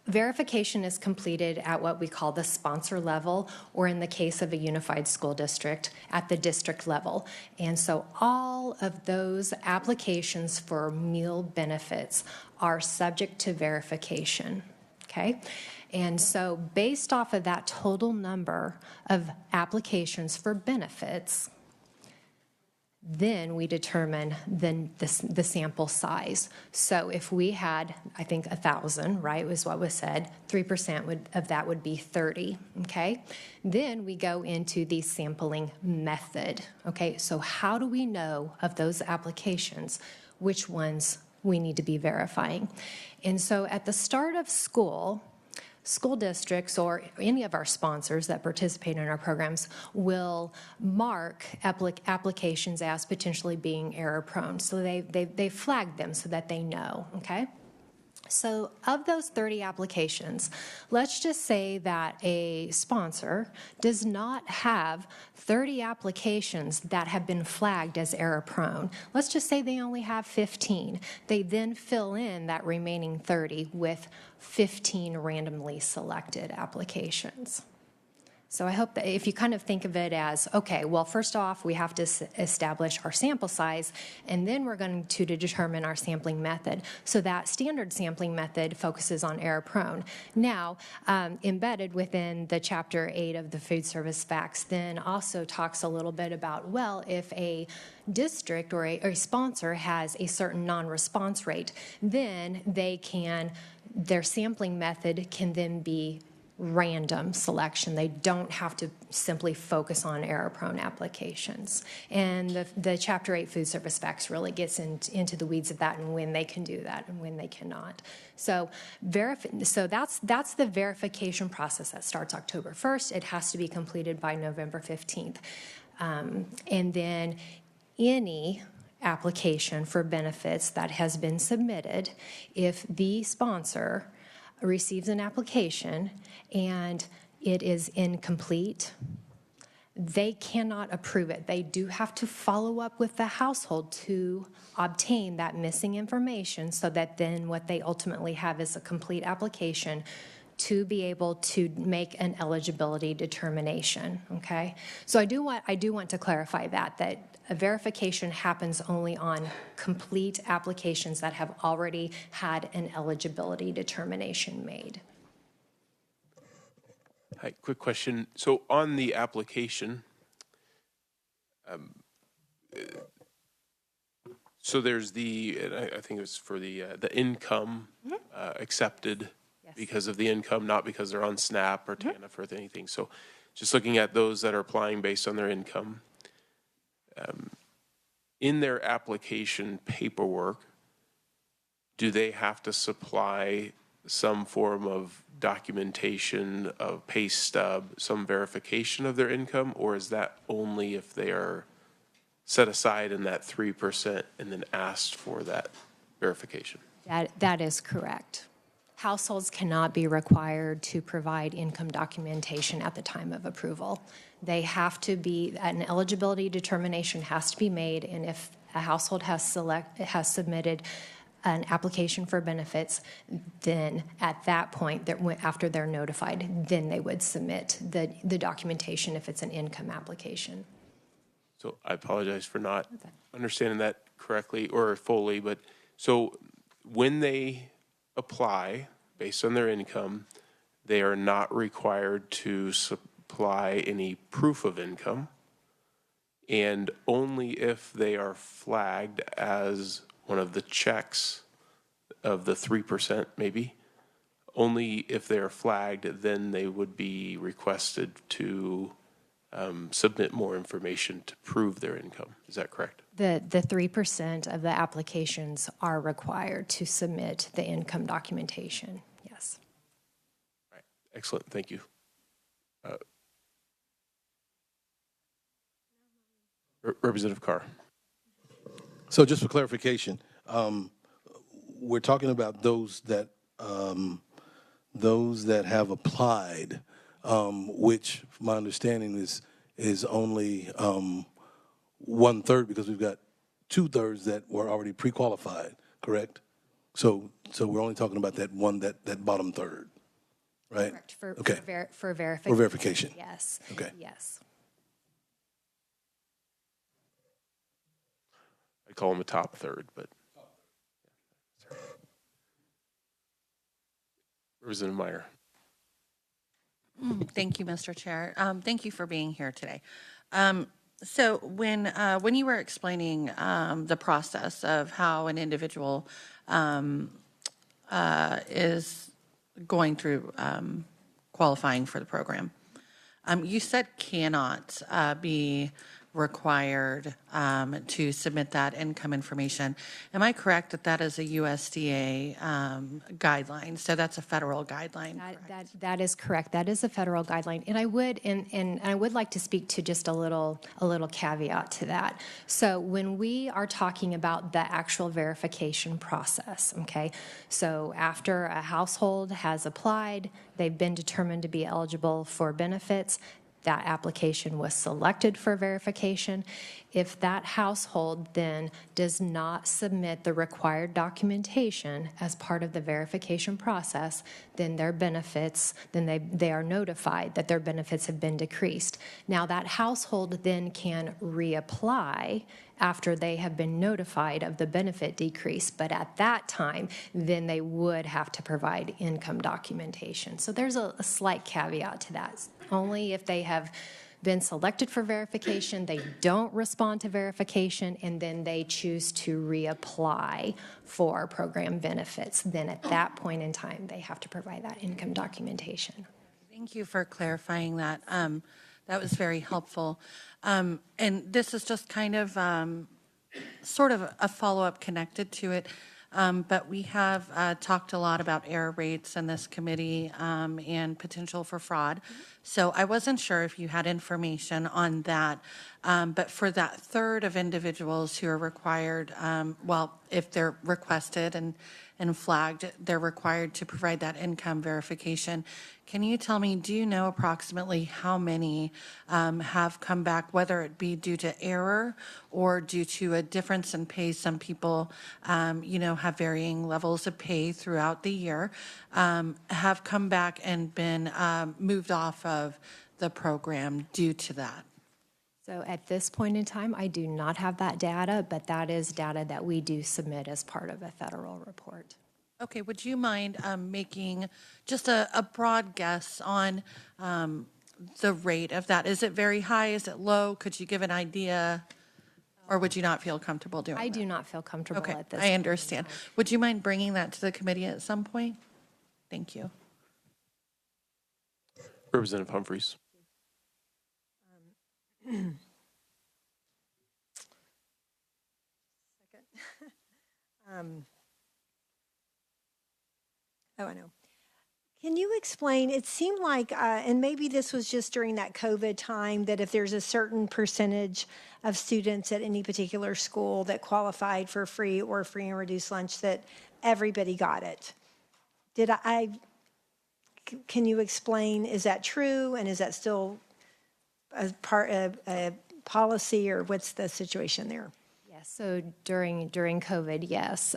Verification is completed at what we call the sponsor level, or in the case of a unified school district, at the district level. And so all of those applications for meal benefits are subject to verification, okay? And so based off of that total number of applications for benefits, then we determine the sample size. So if we had, I think, 1,000, right, was what was said, 3% of that would be 30, okay? Then we go into the sampling method, okay? So how do we know of those applications which ones we need to be verifying? And so at the start of school districts or any of our sponsors that participate in our programs will mark applications as potentially being error prone. So they flag them so that they know, okay? So of those 30 applications, let's just say that a sponsor does not have 30 applications that have been flagged as error prone. Let's just say they only have 15. They then fill in that remaining 30 with 15 randomly selected applications. So I hope that if you kind of think of it as, okay, well, first off, we have to establish our sample size, and then we're going to determine our sampling method. So that standard sampling method focuses on error prone. Now, embedded within the Chapter 8 of the Food Service Facts then also talks a little bit about, well, if a district or a sponsor has a certain non-response rate, then their sampling method can then be random selection. They don't have to simply focus on error-prone applications. And the Chapter 8 Food Service Facts really gets into the weeds of that and when they can do that and when they cannot. So that's the verification process that starts October 1st. It has to be completed by November 15th. And then any application for benefits that has been submitted, if the sponsor receives an application and it is incomplete, they cannot approve it. They do have to follow up with the household to obtain that missing information so that then what they ultimately have is a complete application to be able to make an eligibility determination, okay? So I do want to clarify that a verification happens only on complete applications that have already had an eligibility determination made. Hi, quick question. So on the application, so there's I think it was for the income accepted because of the income, not because they're on SNAP or TANF or anything. So just looking at those that are applying based on their income, in their application paperwork, do they have to supply some form of documentation, of pay stub, some verification of their income, or is that only if they are set aside in that 3% and then asked for that verification? That is correct. Households cannot be required to provide income documentation at the time of approval. They have to be, an eligibility determination has to be made, and if a household has submitted an application for benefits, then at that point, after they're notified, then they would submit the documentation if it's an income application. So I apologize for not understanding that correctly or fully, but so when they apply based on their income, they are not required to supply any proof of income, and only if they are flagged as one of the checks of the 3% maybe, only if they are flagged, then they would be requested to submit more information to prove their income. Is that correct? The 3% of the applications are required to submit the income documentation, yes. All right, excellent, thank you. Representative Carr. So just for clarification, we're talking about those that have applied, which my understanding is only 1/3, because we've got 2/3 that were already pre-qualified, correct? So we're only talking about that bottom third. right? Correct, for Okay. for verification. For verification. Yes. Okay. Yes. I call them a top third, but. Representative Meyer. Thank you, Mr. Chair. Thank you for being here today. So when you were explaining the process of how an individual is going through qualifying for the program, you said cannot be required to submit that income information. Am I correct that that is a USDA guideline? So that's a federal guideline. That is correct. That is a federal guideline, and I would like to speak to just a little caveat to that. So when we are talking about the actual verification process, okay, so after a household has applied, they've been determined to be eligible for benefits. That application was selected for verification. If that household then does not submit the required documentation as part of the verification process, then their benefits, then they are notified that their benefits have been decreased. Now that household then can reapply after they have been notified of the benefit decrease, but at that time, then they would have to provide income documentation. So there's a slight caveat to that. Only if they have been selected for verification, they don't respond to verification, and then they choose to reapply for program benefits, then at that point in time, they have to provide that income documentation. Thank you for clarifying that. That was very helpful. And this is just kind of sort of a follow-up connected to it. But we have talked a lot about error rates in this committee and potential for fraud. So I wasn't sure if you had information on that. But for that third of individuals who are required, well, if they're requested and flagged, they're required to provide that income verification. Can you tell me, do you know approximately how many have come back, whether it be due to error or due to a difference in pay? Some people, have varying levels of pay throughout the year, have come back and been moved off of the program due to that. So at this point in time, I do not have that data, but that is data that we do submit as part of a federal report. Okay, would you mind making just a broad guess on the rate of that? Is it very high? Is it low? Could you give an idea? Or would you not feel comfortable doing that? I do not feel comfortable at this point. I understand. Would you mind bringing that to the committee at some point? Thank you. Representative Humphreys. Oh, I know. Can you explain, it seemed like, and maybe this was just during that COVID time, that if there's a certain percentage of students at any particular school that qualified for free or free and reduced lunch, that everybody got it. Can you explain, is that true, and is that still a part of a policy, or what's the situation there? Yes, so during COVID, yes,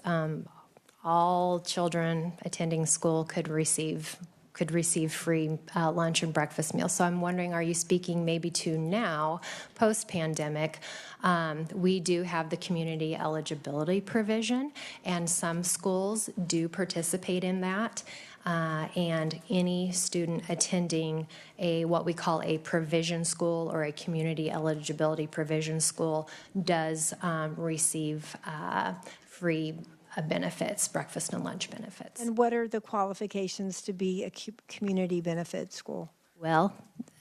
all children attending school could receive free lunch and breakfast meals. So I'm wondering, are you speaking maybe to now, post-pandemic? We do have the community eligibility provision, and some schools do participate in that. And any student attending what we call a provision school or a community eligibility provision school does receive free benefits, breakfast and lunch benefits. And what are the qualifications to be a community benefit school? Well,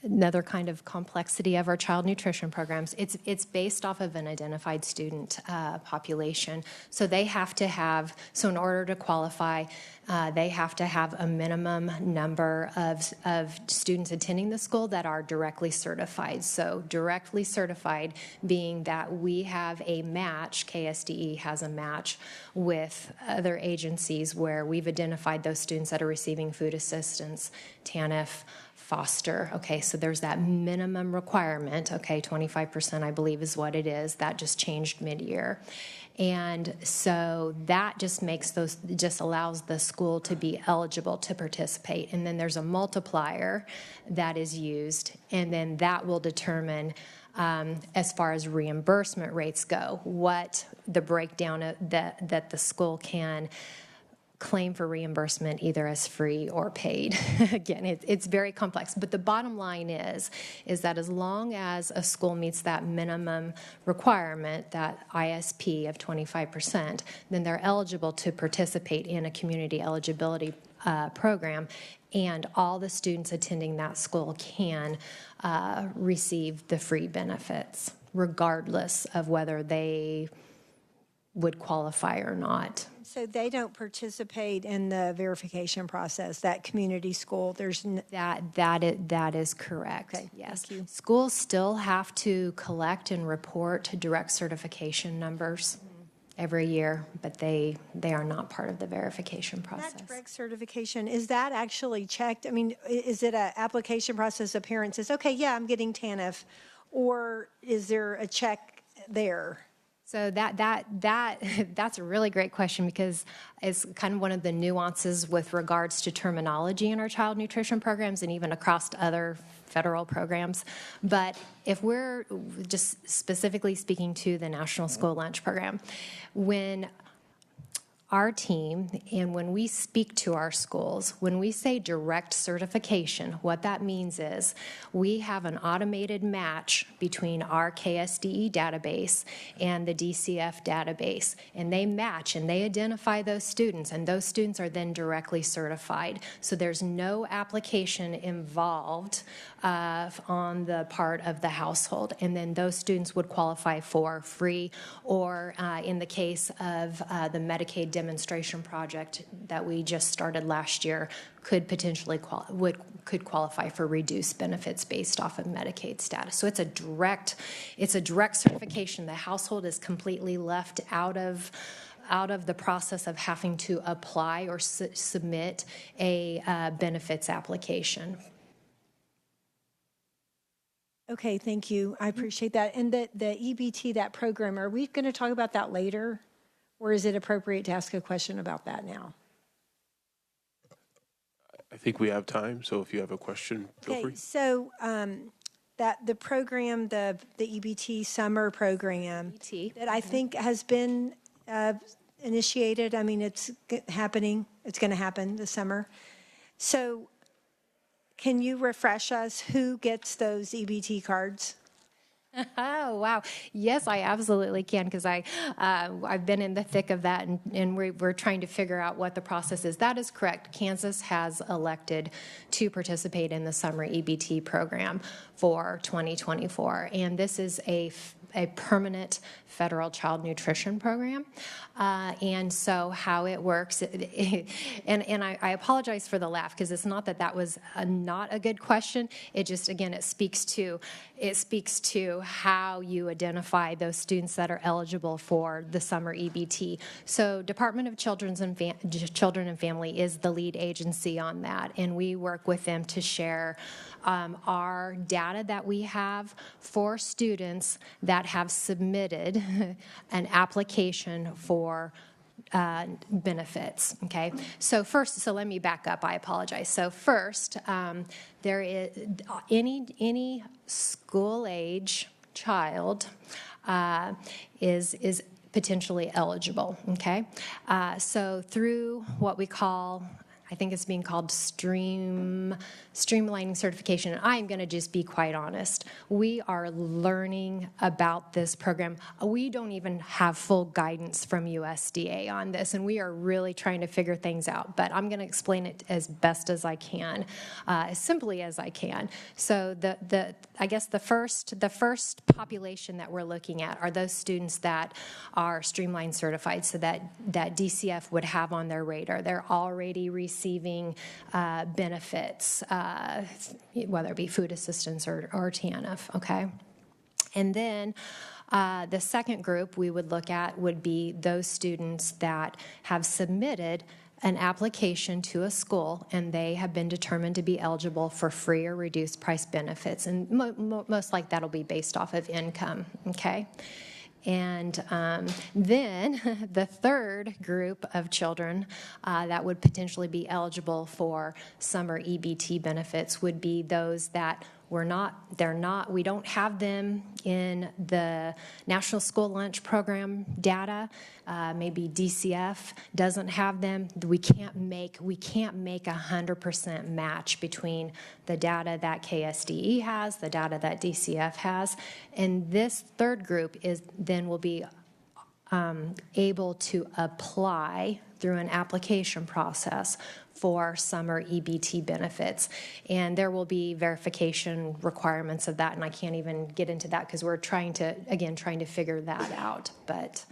another kind of complexity of our child nutrition programs, it's based off of an identified student population. So they have to have, so in order to qualify, they have to have a minimum number of students attending the school that are directly certified. So directly certified being that we have a match, KSDE has a match with other agencies where we've identified those students that are receiving food assistance, TANF, foster. Okay, so there's that minimum requirement. Okay, 25% I believe is what it is. That just changed mid-year. And so that just allows the school to be eligible to participate. And then there's a multiplier that is used, and then that will determine, as far as reimbursement rates go, what the breakdown that the school can claim for reimbursement either as free or paid. Again, it's very complex. But the bottom line is that as long as a school meets that minimum requirement, that ISP of 25%, then they're eligible to participate in a community eligibility program, and all the students attending that school can receive the free benefits, regardless of whether they would qualify or not. So they don't participate in the verification process, that community school? That is correct. Okay, yes. thank you. Schools still have to collect and report direct certification numbers every year, but they are not part of the verification process. That direct certification, is that actually checked? I mean, is it an application process a parent says, okay, yeah, I'm getting TANF, or is there a check there? So that's a really great question, because it's kind of one of the nuances with regards to terminology in our child nutrition programs and even across other federal programs. But if we're just specifically speaking to the National School Lunch Program, when our team, and when we speak to our schools, when we say direct certification, what that means is we have an automated match between our KSDE database and the DCF database, and they match and they identify those students, and those students are then directly certified. So there's no application involved on the part of the household, and then those students would qualify for free, or in the case of the Medicaid demonstration project that we just started last year, could potentially could qualify for reduced benefits based off of Medicaid status. So it's a direct certification. The household is completely left out of the process of having to apply or submit a benefits application. Okay, thank you. I appreciate that. And the EBT, that program, are we going to talk about that later? Or is it appropriate to ask a question about that now? I think we have time, so if you have a question, feel free. So that the program, the EBT summer program, that I think has been initiated. I mean, it's happening. It's going to happen this summer. So can you refresh us who gets those EBT cards? Oh, wow. Yes, I absolutely can, because I've been in the thick of that, and we're trying to figure out what the process is. That is correct. Kansas has elected to participate in the summer EBT program for 2024, and this is a permanent federal child nutrition program. And so how it works, and I apologize for the laugh, because it's not that was not a good question. It just, again, it speaks to how you identify those students that are eligible for the summer EBT. So Department of Children and Family is the lead agency on that, and we work with them to share our data that we have for students that have submitted an application for benefits. Okay, so let me back up. I apologize. So first, there is any school age child is potentially eligible. Okay, so through what we call, I think it's being called streamlining certification. And I'm going to just be quite honest. We are learning about this program. We don't even have full guidance from USDA on this, and we are really trying to figure things out. But I'm going to explain it as best as I can, as simply as I can. So I guess the first population that we're looking at are those students that are streamlined certified, so that DCF would have on their radar. They're already receiving benefits, whether it be food assistance or TANF, okay? And then the second group we would look at would be those students that have submitted an application to a school, and they have been determined to be eligible for free or reduced price benefits. And most likely that'll be based off of income, okay? And then the third group of children that would potentially be eligible for summer EBT benefits would be those that we don't have them in the National School Lunch Program data. Maybe DCF doesn't have them. We can't make 100% match between the data that KSDE has, the data that DCF has, and this third group will be able to apply through an application process for summer EBT benefits. And there will be verification requirements of that, and I can't even get into that because we're trying to figure that out. But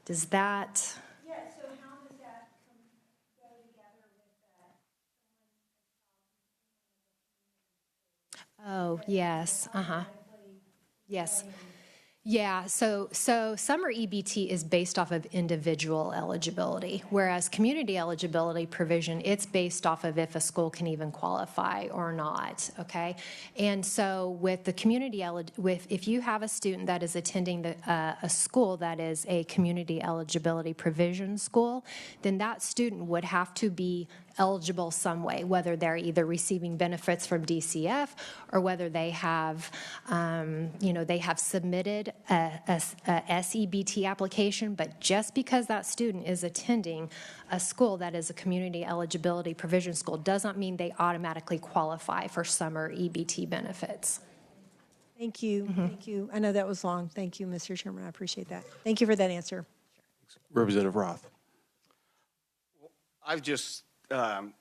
does that... Yeah, so how does that go together with that? Oh, yes. Yes. Yeah, so summer EBT is based off of individual eligibility, whereas community eligibility provision, it's based off of if a school can even qualify or not, okay? And so with the community, if you have a student that is attending a school that is a community eligibility provision school, then that student would have to be eligible some way, whether they're either receiving benefits from DCF or whether they have, they have submitted a SEBT application. But just because that student is attending a school that is a community eligibility provision school does not mean they automatically qualify for summer EBT benefits. Thank you. Thank you. I know that was long. Thank you, Mr. Chairman. I appreciate that. Thank you for that answer. Representative Roth. I've just, to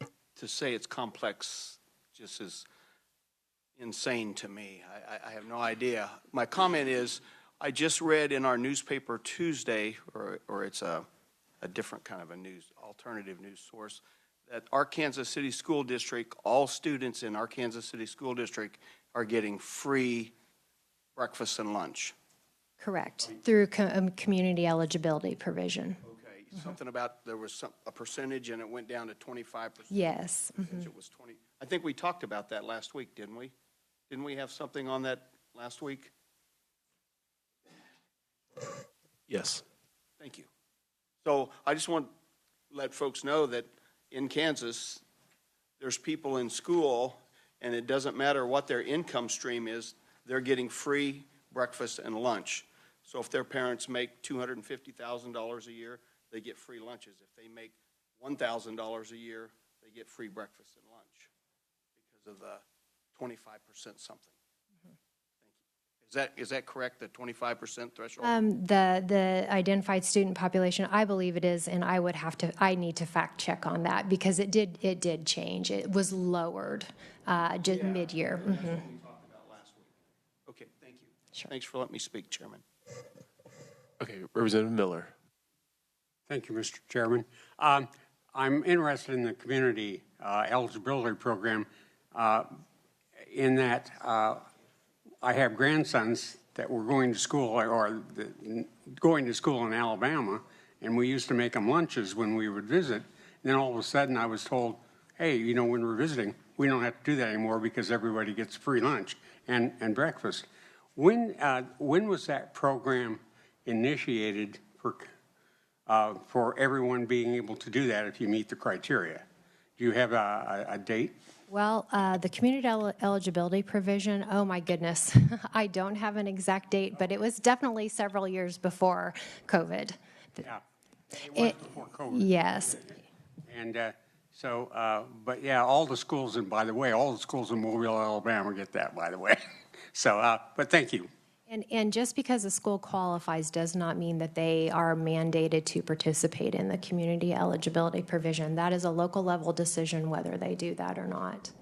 say it's complex just is insane to me. I have no idea. My comment is, I just read in our newspaper Tuesday, or it's a different kind of a alternative news source, that our Kansas City School District, all students in our Kansas City School District are getting free breakfast and lunch. Correct, through community eligibility provision. Okay, something about there was a percentage and it went down to 25%. Yes. It was 20. I think we talked about that last week, didn't we? Didn't we have something on that last week? Yes. Thank you. So I just want to let folks know that in Kansas, there's people in school, and it doesn't matter what their income stream is, they're getting free breakfast and lunch. So if their parents make $250,000 a year, they get free lunches. If they make $1,000 a year, they get free breakfast and lunch because of the 25% something. Thank you. Is that correct, the 25% threshold? The identified student population, I believe it is, and I need to fact check on that because it did change. It was lowered just mid-year. That's what we talked about last week. Okay, thank you. Sure. Thanks for letting me speak, Chairman. Okay, Representative Miller. Thank you, Mr. Chairman. I'm interested in the community eligibility program in that I have grandsons that were going to school going to school in Alabama, and we used to make them lunches when we would visit. And then all of a sudden I was told, hey, when we're visiting, we don't have to do that anymore because everybody gets free lunch and breakfast. When was that program initiated for everyone being able to do that if you meet the criteria? Do you have a date? Well, the community eligibility provision, oh my goodness, I don't have an exact date, but it was definitely several years before COVID. Yeah, it was before COVID. Yes. And but yeah, all the schools, and by the way, all the schools in Mobile, Alabama get that, by the way. So, but thank you. And just because a school qualifies does not mean that they are mandated to participate in the community eligibility provision. That is a local level decision whether they do that or not.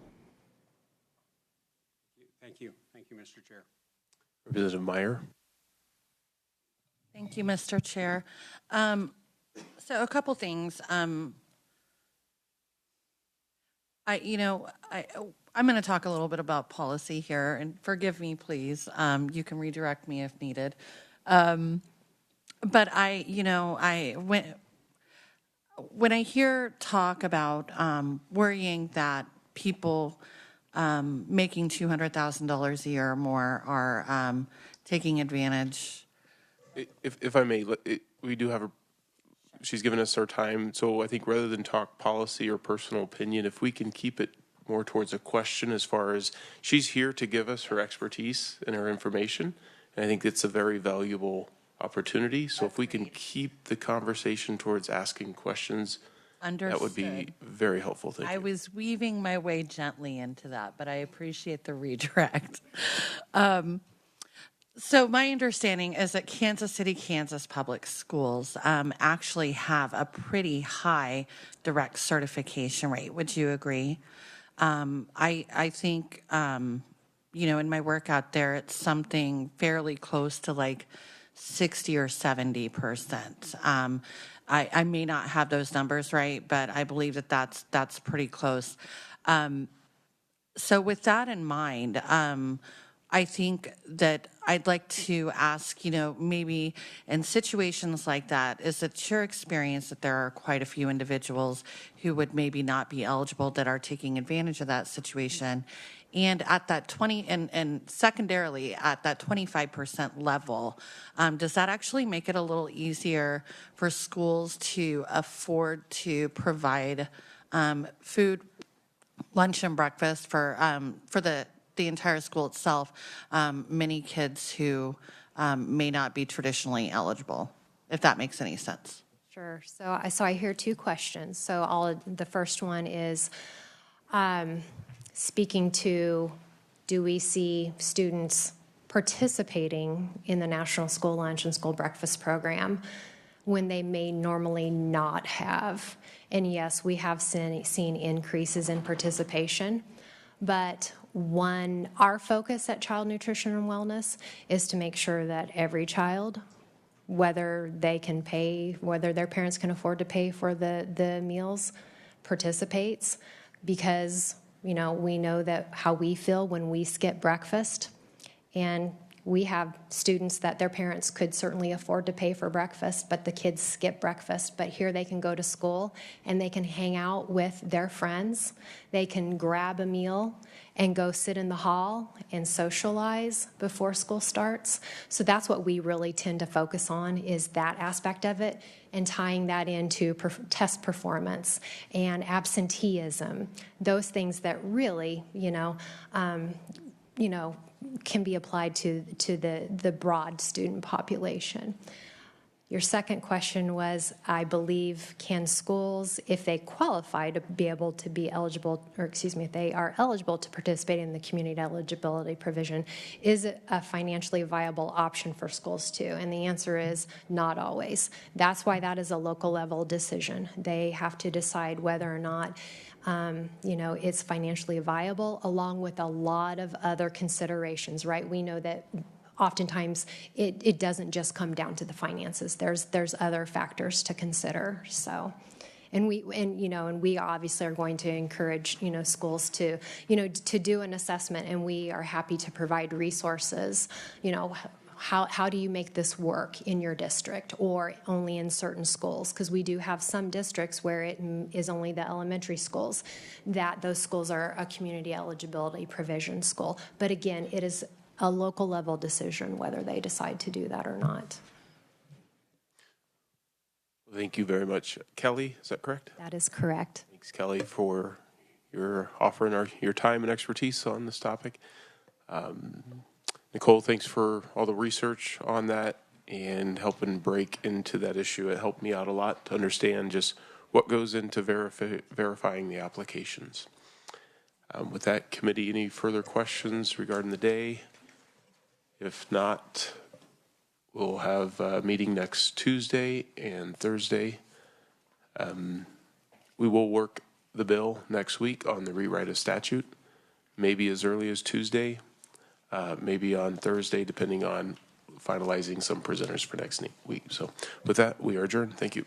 Thank you. Thank you, Mr. Chair. Representative Meyer. Thank you, Mr. Chair. So a couple things. I'm going to talk a little bit about policy here, and forgive me, please. You can redirect me if needed. But when I hear talk about worrying that people making $200,000 a year or more are taking advantage If I may, we do have she's given us our time, so I think rather than talk policy or personal opinion, if we can keep it more towards a question as far as she's here to give us her expertise and her information, and I think it's a very valuable opportunity. So if we can keep the conversation towards asking questions, that would be very helpful. Thank you. I was weaving my way gently into that, but I appreciate the redirect. So my understanding is that Kansas City, Kansas public schools actually have a pretty high direct certification rate. Would you agree? I think, in my work out there, it's something fairly close to like 60 or 70%. I may not have those numbers right, but I believe that that's pretty close. So with that in mind, I think that I'd like to ask, maybe in situations like that, is it your experience that there are quite a few individuals who would maybe not be eligible that are taking advantage of that situation? And at that 20, and secondarily, at that 25% level, does that actually make it a little easier for schools to afford to provide food, lunch, and breakfast for the entire school itself, many kids who may not be traditionally eligible, if that makes any sense? Sure. So I hear two questions. So the first one is speaking to, do we see students participating in the National School Lunch and School Breakfast Program when they may normally not have? And yes, we have seen increases in participation, but our focus at Child Nutrition and Wellness is to make sure that every child, whether their parents can afford to pay for the meals, participates, because we know that how we feel when we skip breakfast. And we have students that their parents could certainly afford to pay for breakfast, but the kids skip breakfast. But here they can go to school and they can hang out with their friends. They can grab a meal and go sit in the hall and socialize before school starts. So that's what we really tend to focus on, is that aspect of it, and tying that into test performance and absenteeism, those things that really, can be applied to the broad student population. Your second question was, I believe, can schools, if they qualify to be able to be eligible, if they are eligible to participate in the community eligibility provision, is it a financially viable option for schools too? And the answer is not always. That's why that is a local level decision. They have to decide whether or not it's financially viable, along with a lot of other considerations, right? We know that oftentimes it doesn't just come down to the finances. There's other factors to consider. So, and we obviously are going to encourage schools to do an assessment, and we are happy to provide resources. How do you make this work in your district or only in certain schools? Because we do have some districts where it is only the elementary schools, that those schools are a community eligibility provision school. But again, it is a local level decision whether they decide to do that or not. Thank you very much. Kelly, is that correct? That is correct. Thanks, Kelly, for your offering your time and expertise on this topic. Nicole, thanks for all the research on that and helping break into that issue. It helped me out a lot to understand just what goes into verifying the applications. With that, committee, any further questions regarding the day? If not, we'll have a meeting next Tuesday and Thursday. We will work the bill next week on the rewrite of statute, maybe as early as Tuesday, maybe on Thursday, depending on finalizing some presenters for next week. So with that, we are adjourned. Thank you.